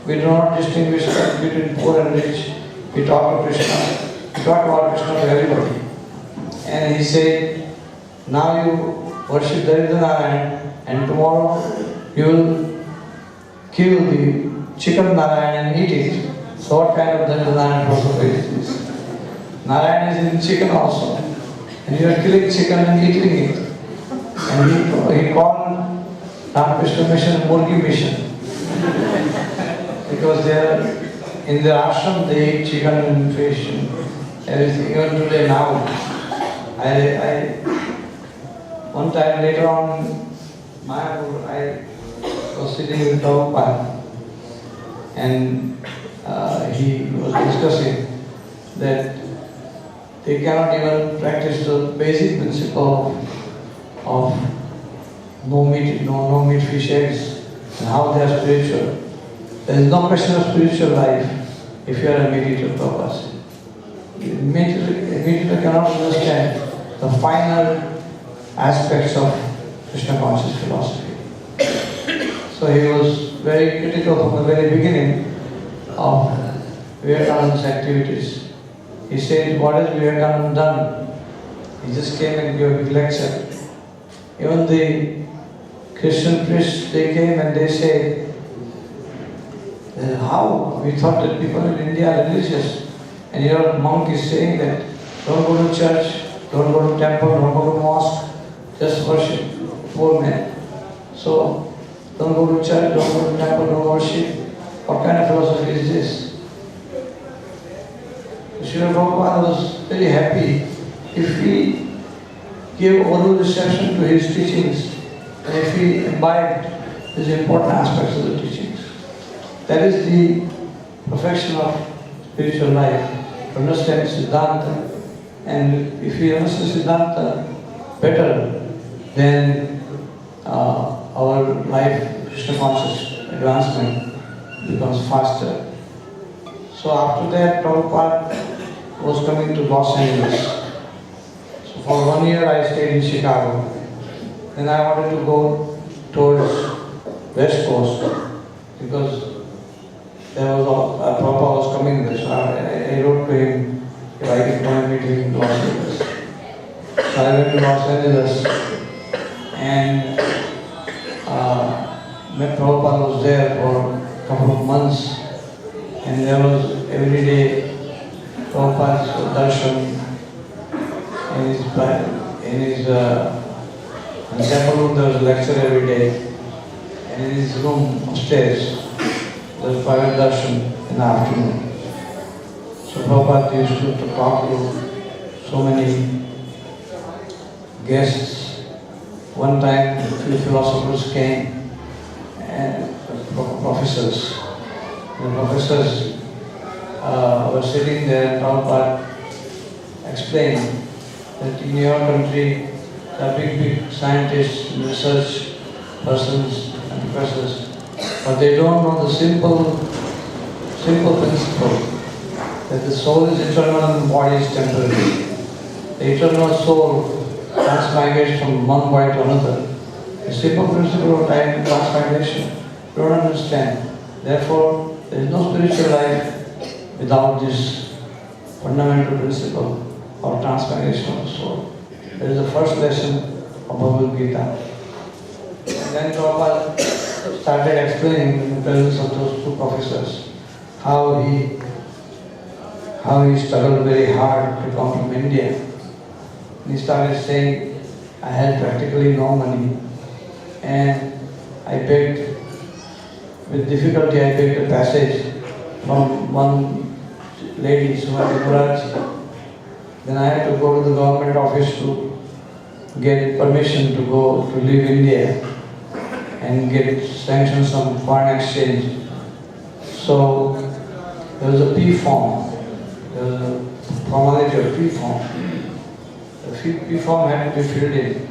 S1: We do not distinguish between poor and rich. We talk to Krishna. We talk about Krishna to everybody. And he said, now you worship Daridra Narayan and tomorrow you will kill the chicken Narayan and eat it. So what kind of Daridra Narayan philosophy is this? Narayan is in chicken also. And you are killing chicken and eating it. And he called Ramakrishna mission Murgi mission. Because they are in the ashram they eat chicken and fish and everything. Even today now. One time later on, Mayapur, I was sitting with Prabhupada and he was discussing that they cannot even practice the basic principle of no meat, fish, eggs, and how they are spiritual. There is no question of spiritual life if you are a meat eater, Prabhupada said. A meat eater cannot understand the finer aspects of Krishna conscious philosophy. So he was very critical from the very beginning of Vivekananda's activities. He said, what has Vivekananda done? He just came and gave a big lecture. Even the Christian priests, they came and they said, how? We thought that people in India are religious. And your monk is saying that don't go to church, don't go to temple, don't go to mosque, just worship poor men. So, don't go to church, don't go to temple, don't worship. What kind of philosophy is this? Srila Prabhupada was very happy if he gave oral reception to his teachings and if he imbibed these important aspects of the teachings. That is the perfection of spiritual life, to understand Siddhanta. And if we understand Siddhanta better, then our life, Krishna conscious advancement becomes faster. So after that, Prabhupada was coming to Los Angeles. So for 1 year I stayed in Chicago. Then I wanted to go towards West Coast because there was Prabhupada was coming there. So I wrote to him if I could go and meet him in Los Angeles. So I went to Los Angeles and met Prabhupada was there for a couple of months. And there was every day Prabhupada's darshan in his temple room. There was a lecture every day, and in his room upstairs there was private darshan in the afternoon. So Prabhupada used to talk to so many guests. One time, a few philosophers came and professors. The professors were sitting there, and Prabhupada explained that in your country there are big scientists, research persons and professors, but they don't know the simple principle that the soul is eternal and the body is temporary. The eternal soul transmigrates from one body to another. The simple principle of time transmigration, you don't understand. Therefore, there is no spiritual life without this fundamental principle of transmigration of the soul. That is the first lesson of Bhagavad Gita. And then Prabhupada started explaining in the presence of those two professors how he struggled very hard to come from India. And he started saying, I had practically no money, and I begged, with difficulty I begged a passage from one lady, Srimati Murarji. Then I had to go to the government office to get permission to go to leave India and get sanctioned some foreign exchange. So there was a P form, there was a formality of P form. The P form had to be filled in.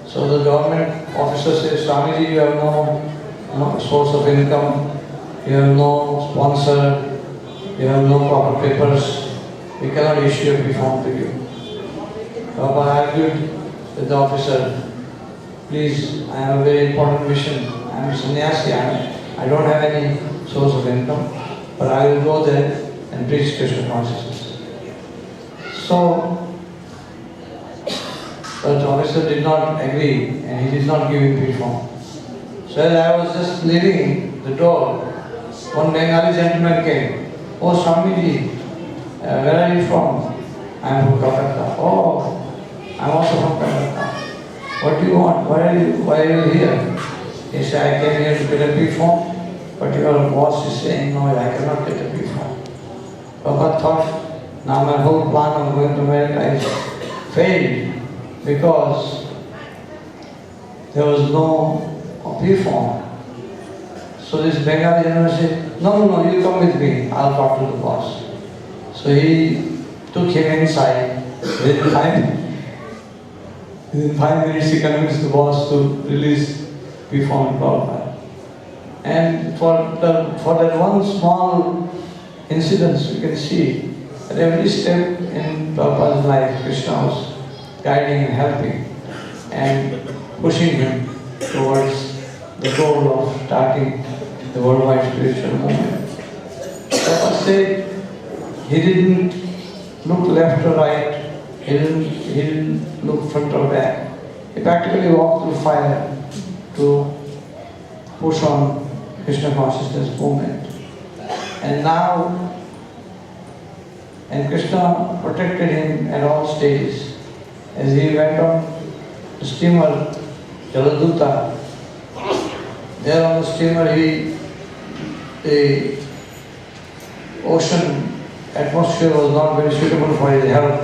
S1: So the government officer says, Swamiji, you have no source of income, you have no sponsor, you have no proper papers, we cannot issue a P form to you. Prabhupada argued with the officer, please, I have a very important mission, I am a sannyasi, I don't have any source of income, but I will go there and preach Krishna consciousness. So, the officer did not agree and he did not give him P form. So as I was just leaving the door, one Bengali gentleman came. Oh Swamiji, where are you from? I am from Calcutta. Oh, I am also from Calcutta. What do you want? Why are you here? He said, I came here to get a P form, but your boss is saying, no, I cannot get a P form. Prabhupada thought, now my whole plan of going to America is failed because there was no P form. So this Bengali gentleman said, no, you come with me, I'll talk to the boss. So he took him inside. Within 5 minutes he convinced the boss to release P form in Prabhupada. And for that one small incident, you can see at every step in Prabhupada's life, Krishna was guiding and helping and pushing him towards the goal of starting the worldwide spiritual movement. Prabhupada said he didn't look left or right, he didn't look front or back. He practically walked through fire to push on Krishna consciousness movement. And Krishna protected him at all stages. As he went on the steamer, Jaladuta, there on the steamer the ocean atmosphere was not very suitable for his health.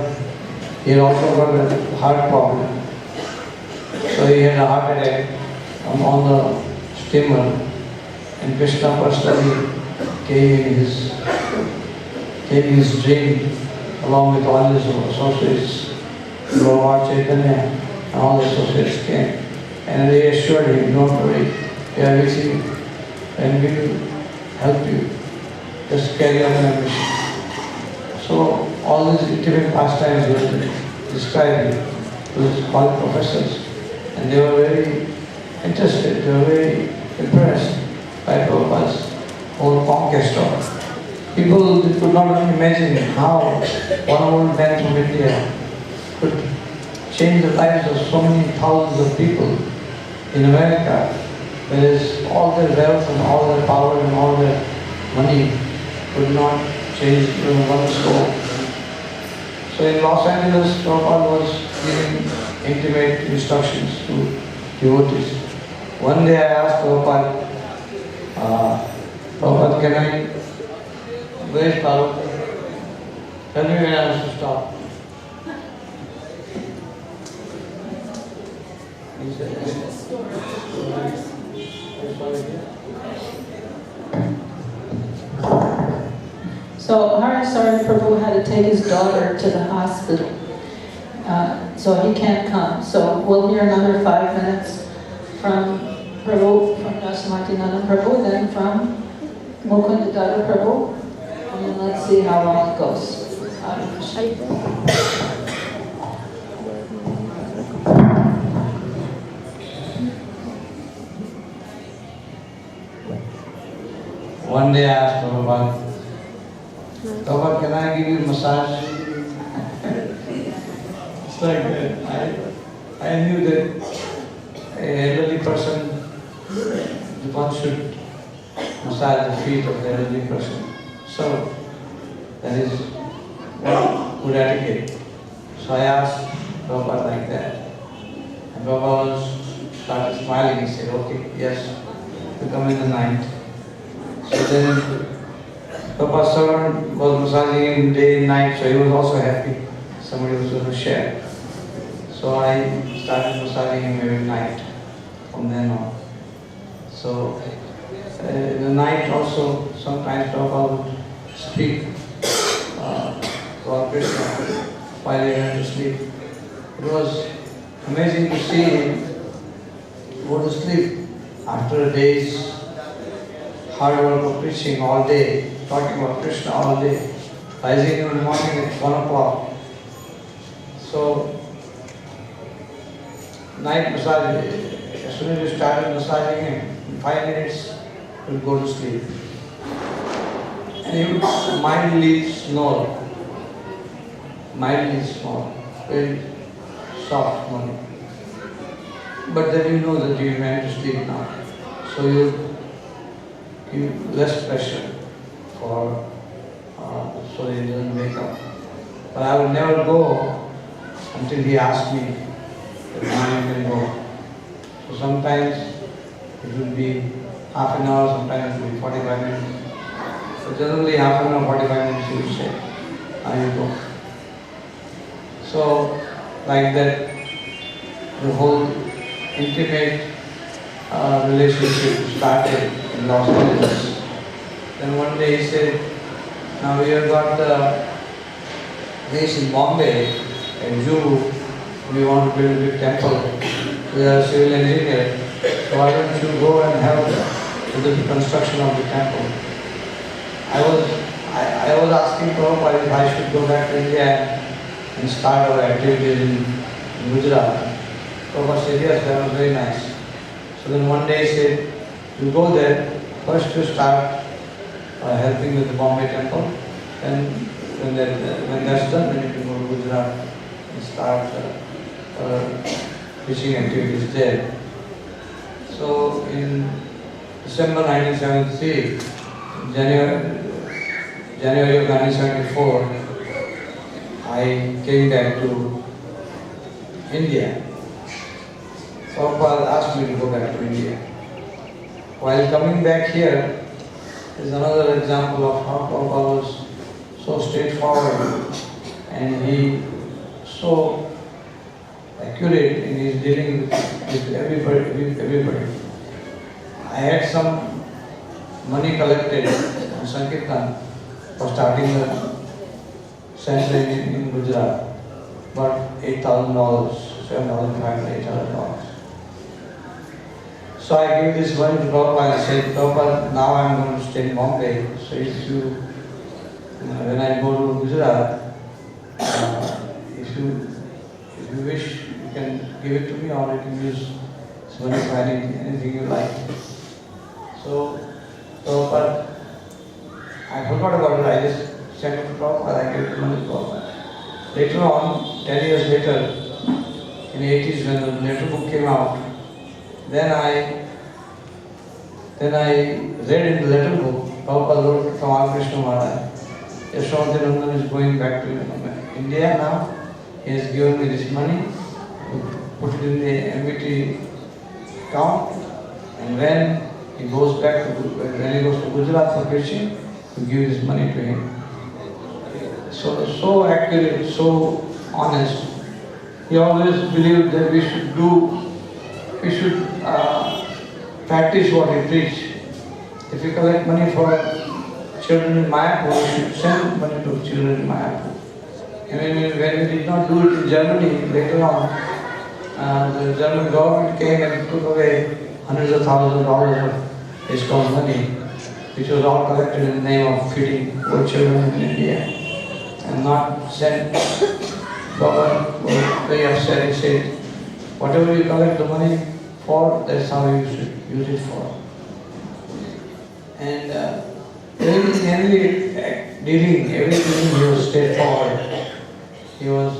S1: He had also got a heart problem. So he had a heart attack on the steamer, and Krishna personally came in his dream along with all his associates, Lord Chaitanya and all the associates came. And they assured him, don't worry, we are with you and we will help you. Just carry on your mission. So all these intimate pastimes were described to his college professors, and they were very interested, they were very impressed by Prabhupada's whole conquest of. People could not imagine how one old man from India could change the lives of so many thousands of people in America. Whereas all their wealth and all their power and all their money could not change one soul. So in Los Angeles, Prabhupada was giving intimate instructions to devotees. One day I asked Prabhupada, Prabhupada, can I, where is Prabhupada? Tell me when I have to stop. He said,
S2: so Harisari Prabhu had to take his daughter to the hospital, so he can't come. So we'll hear another 5 minutes from Prabhu, from Yashomatinandan Prabhu, then from Mukundadata Prabhu, and then let's see how long it goes.
S1: One day I asked Prabhupada, Prabhupada, can I give you a massage? It's like that. I knew that an elderly person, one should massage the feet of the elderly person. So, that is one good etiquette. So I asked Prabhupada like that. And Prabhupada started smiling. He said, okay, yes, you come in the night. So then Prabhupada's servant was massaging him day and night, so he was also happy. Somebody was going to share. So I started massaging him every night from then on. So in the night also, sometimes Prabhupada would speak to Krishna while he went to sleep. It was amazing to see him go to sleep after a day's hard work of preaching all day, talking about Krishna all day, rising in the morning at 1 o'clock. So, night massage, as soon as you started massaging him, in 5 minutes, he would go to sleep. And he would mildly snore, very soft snore. But then you know that he went to sleep now. So you give less pressure for so he doesn't wake up. But I would never go until he asked me that now you can go. So sometimes it would be half an hour, sometimes it would be 45 minutes. So generally half an hour, 45 minutes he would say, now you go. So like that, the whole intimate relationship started in Los Angeles. Then one day he said, now we have got the place in Bombay, in Juhu, we want to build a big temple. We are a civil engineer, so why don't you go and help with the construction of the temple? I was asking Prabhupada if I should go back to India and start our activities in Gujarat. Prabhupada said, yes, that was very nice. So then one day he said, you go there, first you start helping with the Bombay temple, and when that's done, then you can go to Gujarat and start preaching activities there. So in December 1973, January of 1974, I came back to India. Prabhupada asked me to go back to India. While coming back here, is another example of how Prabhupada was so straightforward and he so accurate in his dealing with everybody. I had some money collected on Sankirtan for starting the center in Gujarat, about $8,000, $7,500, $800. So I gave this money to Prabhupada and said, Prabhupada, now I am going to stay in Bombay, so if you, when I go to Gujarat, if you wish, you can give it to me or you can use this money for anything you like. So Prabhupada, I forgot about it, I just sent it to Prabhupada, I gave the money to Prabhupada. Later on, 10 years later, in the 80s when the letter book came out, then I read in the letter book Prabhupada wrote from Ramakrishna Maharaj, Yashomatinandan is going back to India now. He has given me this money to put it in the MVT account, and when he goes back to Gujarat for preaching, to give this money to him. So accurate, so honest. He always believed that we should practice what we preach. If we collect money for children in Mayapur, we should send money to children in Mayapur. And when we did not do it in Germany, later on, the German government came and took away hundreds of thousands of dollars of ISKCON money, which was all collected in the name of feeding poor children in India, and not sent. Baba was very upset. He said, whatever you collect the money for, that's how you should use it for. And everything he was straightforward. He was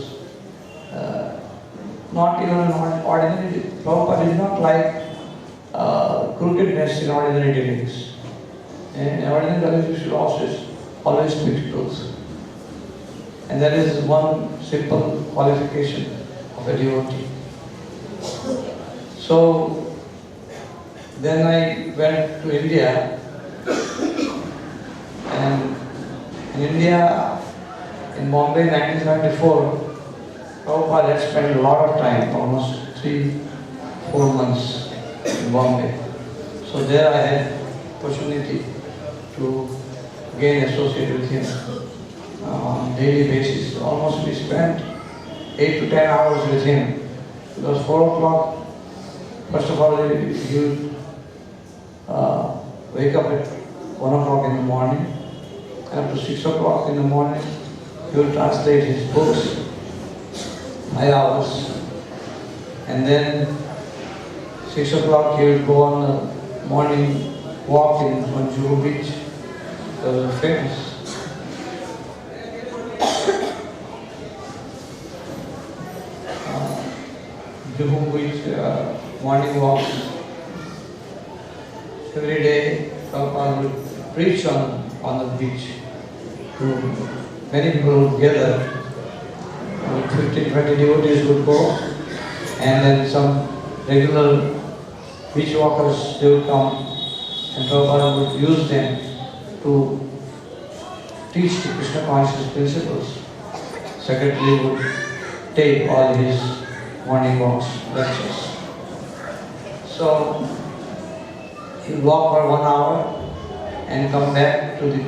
S1: not even an ordinary. Prabhupada did not like crookedness in ordinary dealings. In ordinary dealings, you should always speak truth. And that is one simple qualification of a devotee. So then I went to India, and in India, in Bombay in 1974, Prabhupada had spent a lot of time, almost 3-4 months in Bombay. So there I had opportunity to again associate with him on a daily basis. Almost we spent 8 to 10 hours with him. It was 4 o'clock. First of all, he would wake up at 1 o'clock in the morning. Up to 6 o'clock in the morning, he would translate his books, 5 hours. And then 6 o'clock, he would go on the morning walk in Juhu Beach. It was famous. Juhu Beach morning walks. Every day, Prabhupada would preach on the beach. Many people would gather. 15-20 devotees would go, and then some regular beach walkers, they would come, and Prabhupada would use them to teach the Krishna consciousness principles. Secretary would take all his morning walks, lectures. So he would walk for 1 hour and come back to the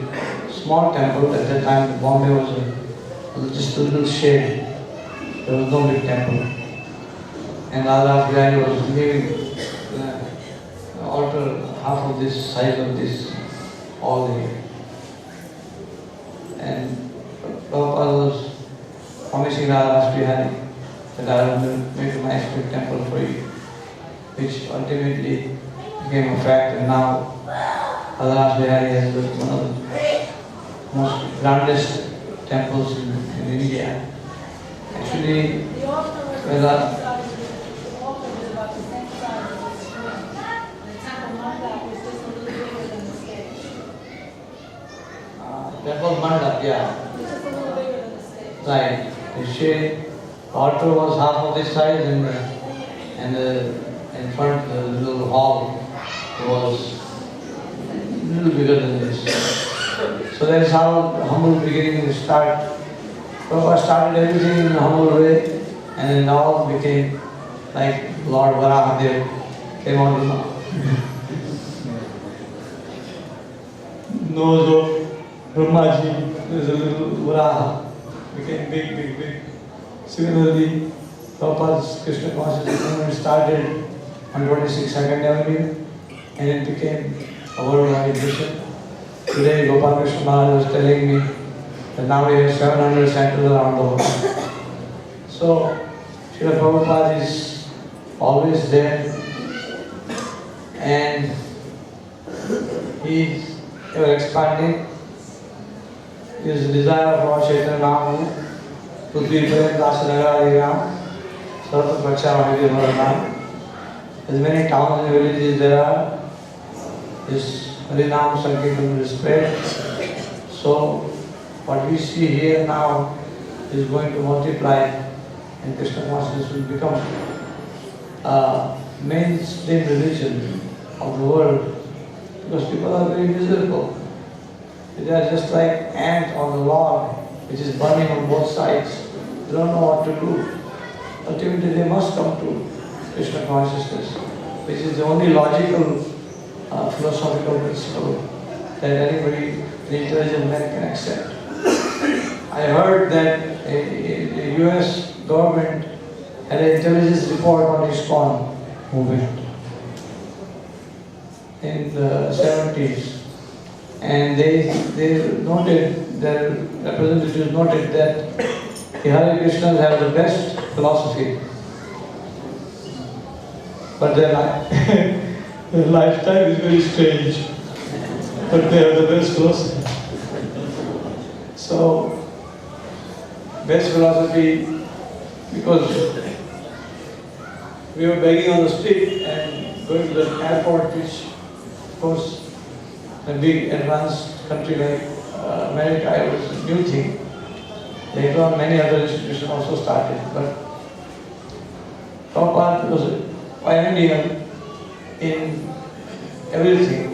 S1: small temple. At that time, Bombay was just a little shade. There was no big temple. And Radha Giri was leaving the altar half of this size of this all here. And Prabhupada was promising Radha Bihari that I will make a nice big temple for you, which ultimately became a fact, and now Radha Bihari has one of the most grandest temples in India. Actually, temple mandap, yeah. Right. The altar was half of this size, and in front the little hall was a little bigger than this. So that is how humble beginning start. Prabhupada started everything in a humble way, and it all became like Lord Varahadev came out of the nose of Brahmaji. There's a little Varaha, became big. Similarly, Prabhupada's Krishna consciousness movement started on 22nd Avenue, and it became a worldwide mission. Today, Gopal Krishna Maharaj was telling me that now we have 700 centers around the world. So, Srila Prabhupada is always there, and he is ever expanding. His desire for Chaitanya Mahaprabhu to be present as many towns and villages there are, his Harinam Sankirtan will spread. So what we see here now is going to multiply, and Krishna consciousness will become a mainstream religion of the world, because people are very miserable. They are just like ants on the log, which is burning on both sides. They don't know what to do. Ultimately, they must come to Krishna consciousness, which is the only logical, philosophical principle that anybody, the intelligent man, can accept. I heard that the US government had an intelligence report on ISKCON movement in the 70s. And they noted, their representatives noted that the Hare Krishnas have the best philosophy, but their lifestyle is very strange, but they have the best philosophy. So, best philosophy, because we were begging on the street and going to the airport, which of course a big advanced country like America, it was a new thing. Later on, many other institutions also started, but Prabhupada was a pioneer in everything.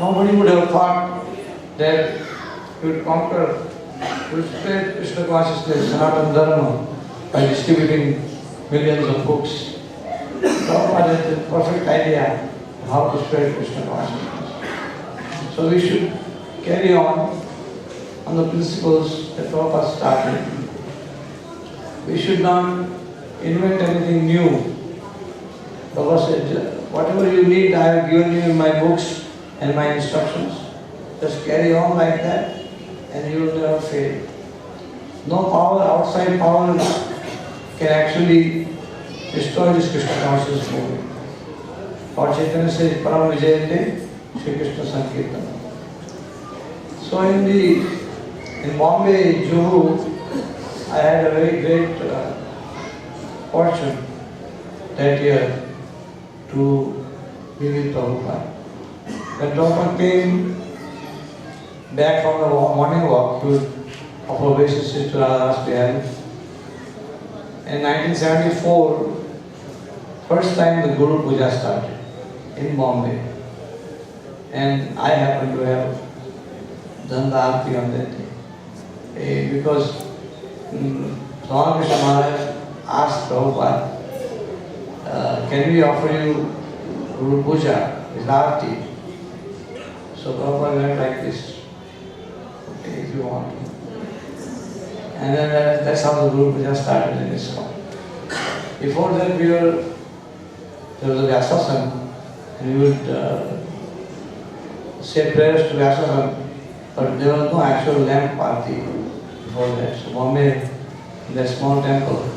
S1: Nobody would have thought that he would conquer, he would spread Krishna consciousness, Sanatana Dharma, by distributing millions of books. Prabhupada had the perfect idea how to spread Krishna consciousness. So we should carry on the principles that Prabhupada started. We should not invent anything new. Prabhupada said, whatever you need, I have given you in my books and my instructions. Just carry on like that and you will never fail. No power, outside power, can actually destroy this Krishna consciousness movement. Lord Chaitanya says, Param Vijayate, Shri Krishna Sankirtan. So in Bombay, Juhu, I had a very great fortune that year to be with Prabhupada. When Prabhupada came back from the morning walk, he would offer obeisances to Radha's Bihari. In 1974, first time the Guru Puja started in Bombay. And I happened to have done the Aarti on that day. Because Ramakrishna Maharaj asked Prabhupada, can we offer you Guru Puja, his Aarti? So Prabhupada went like this, okay, if you want to. And then that's how the Guru Puja started in ISKCON. Before that there was a Vyasasan, and we would say prayers to Vyasasan, but there was no actual lamp party before that. So Bombay, in that small temple,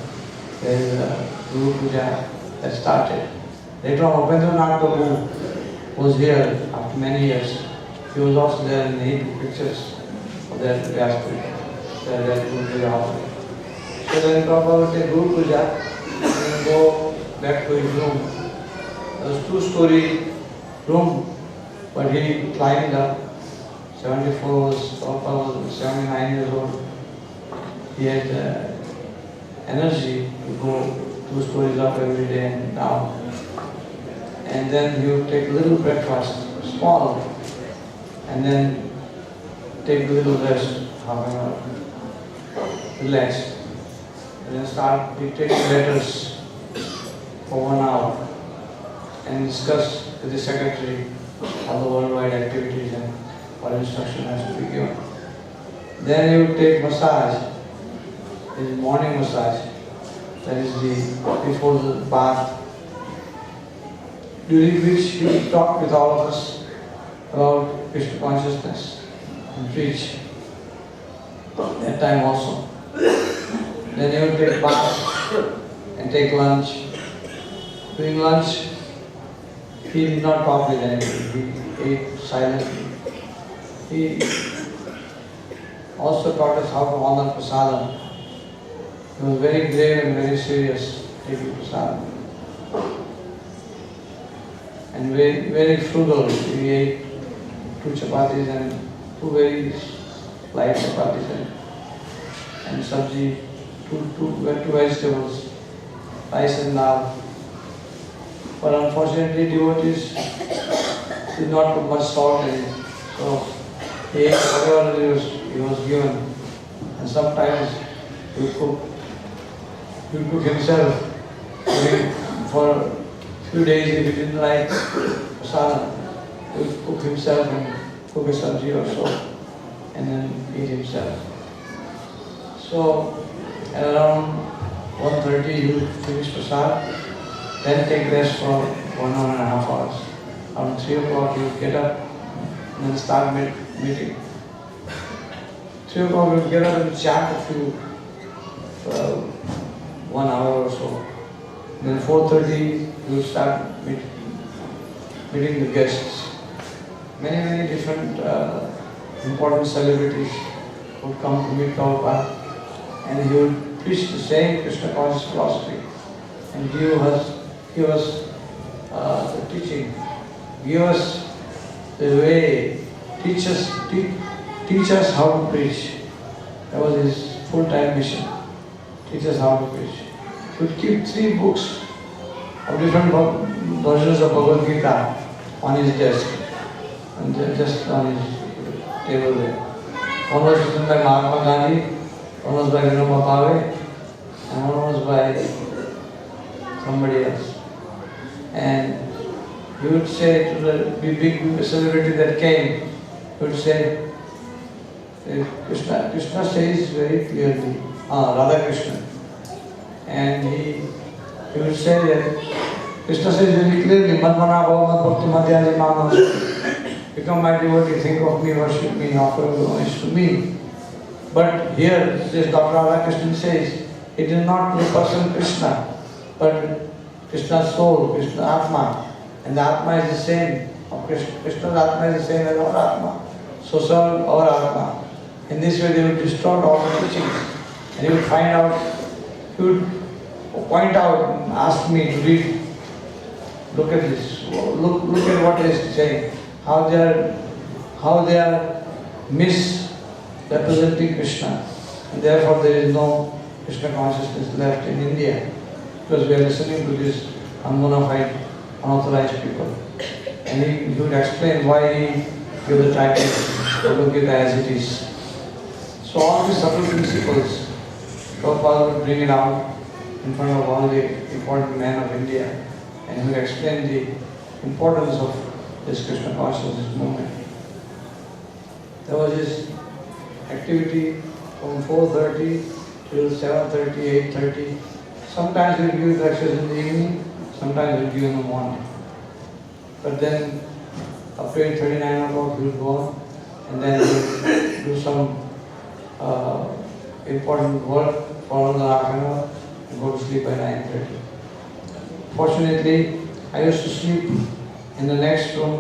S1: there is a Guru Puja that started. Later on, Upendranath Prabhu was here after many years. He was also there in the pictures of that Vyasa Puja, that Guru Puja offering. So then Prabhupada would take Guru Puja and go back to his room. It was a two-story room, but he climbed up. 74 was, Prabhupada was 79 years old. He had energy to go 2 stories up every day and down. And then he would take a little breakfast, small, and then take a little rest, half an hour, relax. And then start dictating letters for 1 hour and discuss with the secretary all the worldwide activities and what instruction has to be given. Then he would take massage, his morning massage, that is before the bath, during which he would talk with all of us about Krishna consciousness and preach that time also. Then he would take bath and take lunch. During lunch, he did not talk with anybody, he ate silently. He also taught us how to honor prasadam. He was very grave and very serious taking prasadam. And and very, very frugal. He ate 2 chapatis and 2 very light chapatis and sabji, two vegetables, rice and dal. But unfortunately, devotees did not put much salt in it. So he ate whatever he was given. And sometimes he would cook himself. For a few days, if he didn't like prasadam, he would cook himself and cook a sabji or so, and then eat himself. So at around 1:30, he would finish prasad, then take rest for 1.5 hours. Around 3 o'clock, he would get up and then start meeting. 3 o'clock, he would get up and chant a few, for 1 hour or so. Then 4:30, we will start meeting the guests. Many different important celebrities would come to meet Prabhupada, and he would preach the same Krishna conscious philosophy and give us the teaching, give us the way, teach us how to preach. That was his full-time mission. Teach us how to preach. He would keep 3 books of different versions of Bhagavad Gita on his desk, and just on his table there. One was written by Mahatma Gandhi, one was by Vinoba Bhave, and one was by somebody else. And he would say to the big celebrity that came, he would say, Krishna says very clearly, Radha Krishna. And he would say that Krishna says very clearly, Madmana Bhava Mad Bhakti Madhyani Mama. Become my devotee, think of me, worship me, offer homage to me. But here, this Dr. Radha Krishna says, it is not the person Krishna, but Krishna's soul, Krishna Atma. And the Atma is the same. Krishna's Atma is the same as our Atma. So serve our Atma. In this way they would distort all the teachings. And he would find out, he would point out and ask me to read. Look at this. Look at what he is saying. How they are misrepresenting Krishna. And therefore there is no Krishna consciousness left in India. Because we are listening to these unbonafide, unauthorized people. And he would explain why he gave the title Bhagavad Gita as it is. So all these subtle principles, Prabhupada would bring it out in front of all the important men of India, and he would explain the importance of this Krishna consciousness movement. There was this activity from 4:30 till 7:30, 8:30. Sometimes we give lectures in the evening, sometimes we give in the morning. But then up to 8:30, 9 o'clock we will go on, and then we will do some important work for another half an hour and go to sleep by 9:30. Fortunately, I used to sleep in the next room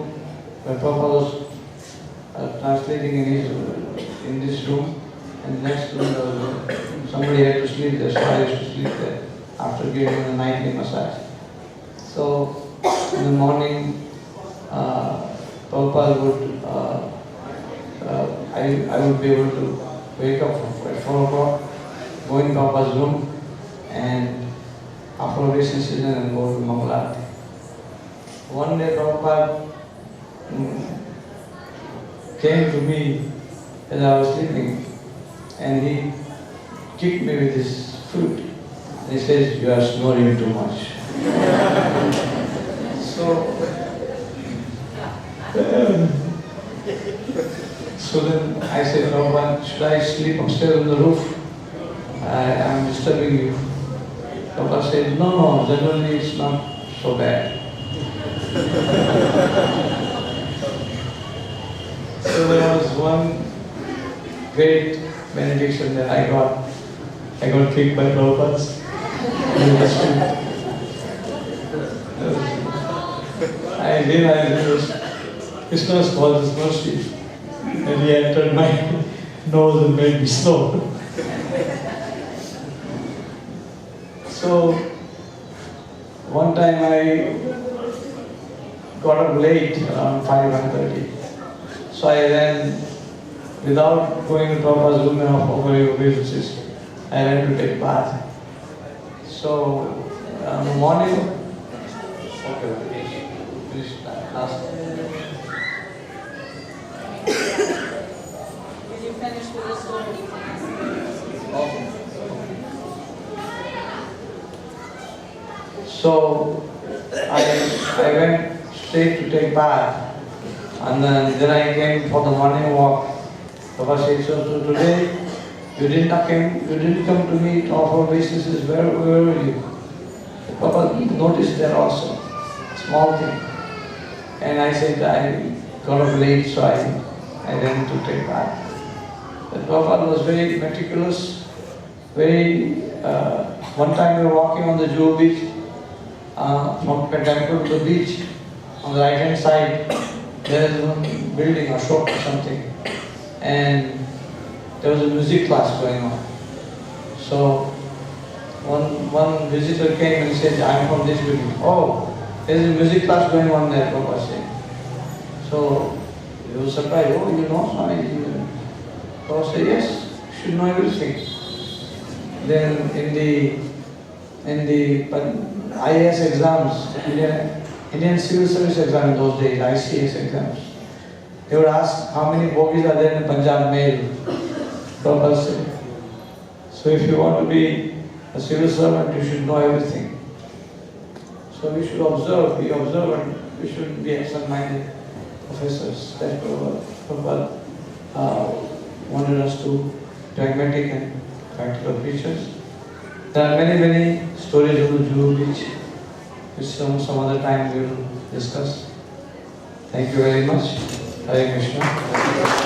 S1: where Prabhupada was translating in this room, and the next room there was somebody had to sleep there, so I used to sleep there after giving a nightly massage. So in the morning, Prabhupada would, I would be able to wake up at 4 o'clock, go in Prabhupada's room, and after obeisance and go to Mangalarti. One day Prabhupada came to me as I was sleeping, and he kicked me with his foot. And he says, "You are snoring too much." So then I said, "Prabhupada, should I sleep upstairs on the roof? I am disturbing you." Prabhupada said, no, generally it's not so bad. So there was one great benediction that I got kicked by Prabhupada. I realized it was Krishna's cause his mercy, and he entered my nose and made me snore. So one time got up late, around 5:30. So I ran, without going to Prabhupada's room or obeisances, I ran to take bath. So, in the morning, okay, finish last.
S2: Will you finish with the story?
S1: Okay. So I went straight to take bath, and then I came for the morning walk. Prabhupada said, so today you didn't come to me to offer obeisances. Where were you? Prabhupada noticed that also, small thing. And I said I got up late, so I ran to take bath. But Prabhupada was very meticulous, very. One time we were walking on the Juhu beach. From the temple to the beach, on the right hand side, there is one building, a shop or something, and there was a music class going on. So one visitor came and said, I am from this building. Oh, there is a music class going on there, Prabhupada said. So he was surprised, oh, you know Swami? Prabhupada said, yes, you should know everything. Then in the IAS exams, Indian Civil Service exam in those days, ICS exams, they would ask how many bogies are there in Punjab Mail. Prabhupada said, so if you want to be a civil servant, you should know everything. So we should observe, be observant, we shouldn't be absent-minded professors. That's Prabhupada wanted us to be pragmatic and practical preachers. There are many, many stories of the Juhu beach, which some other time we will discuss. Thank you very much. Hare Krishna.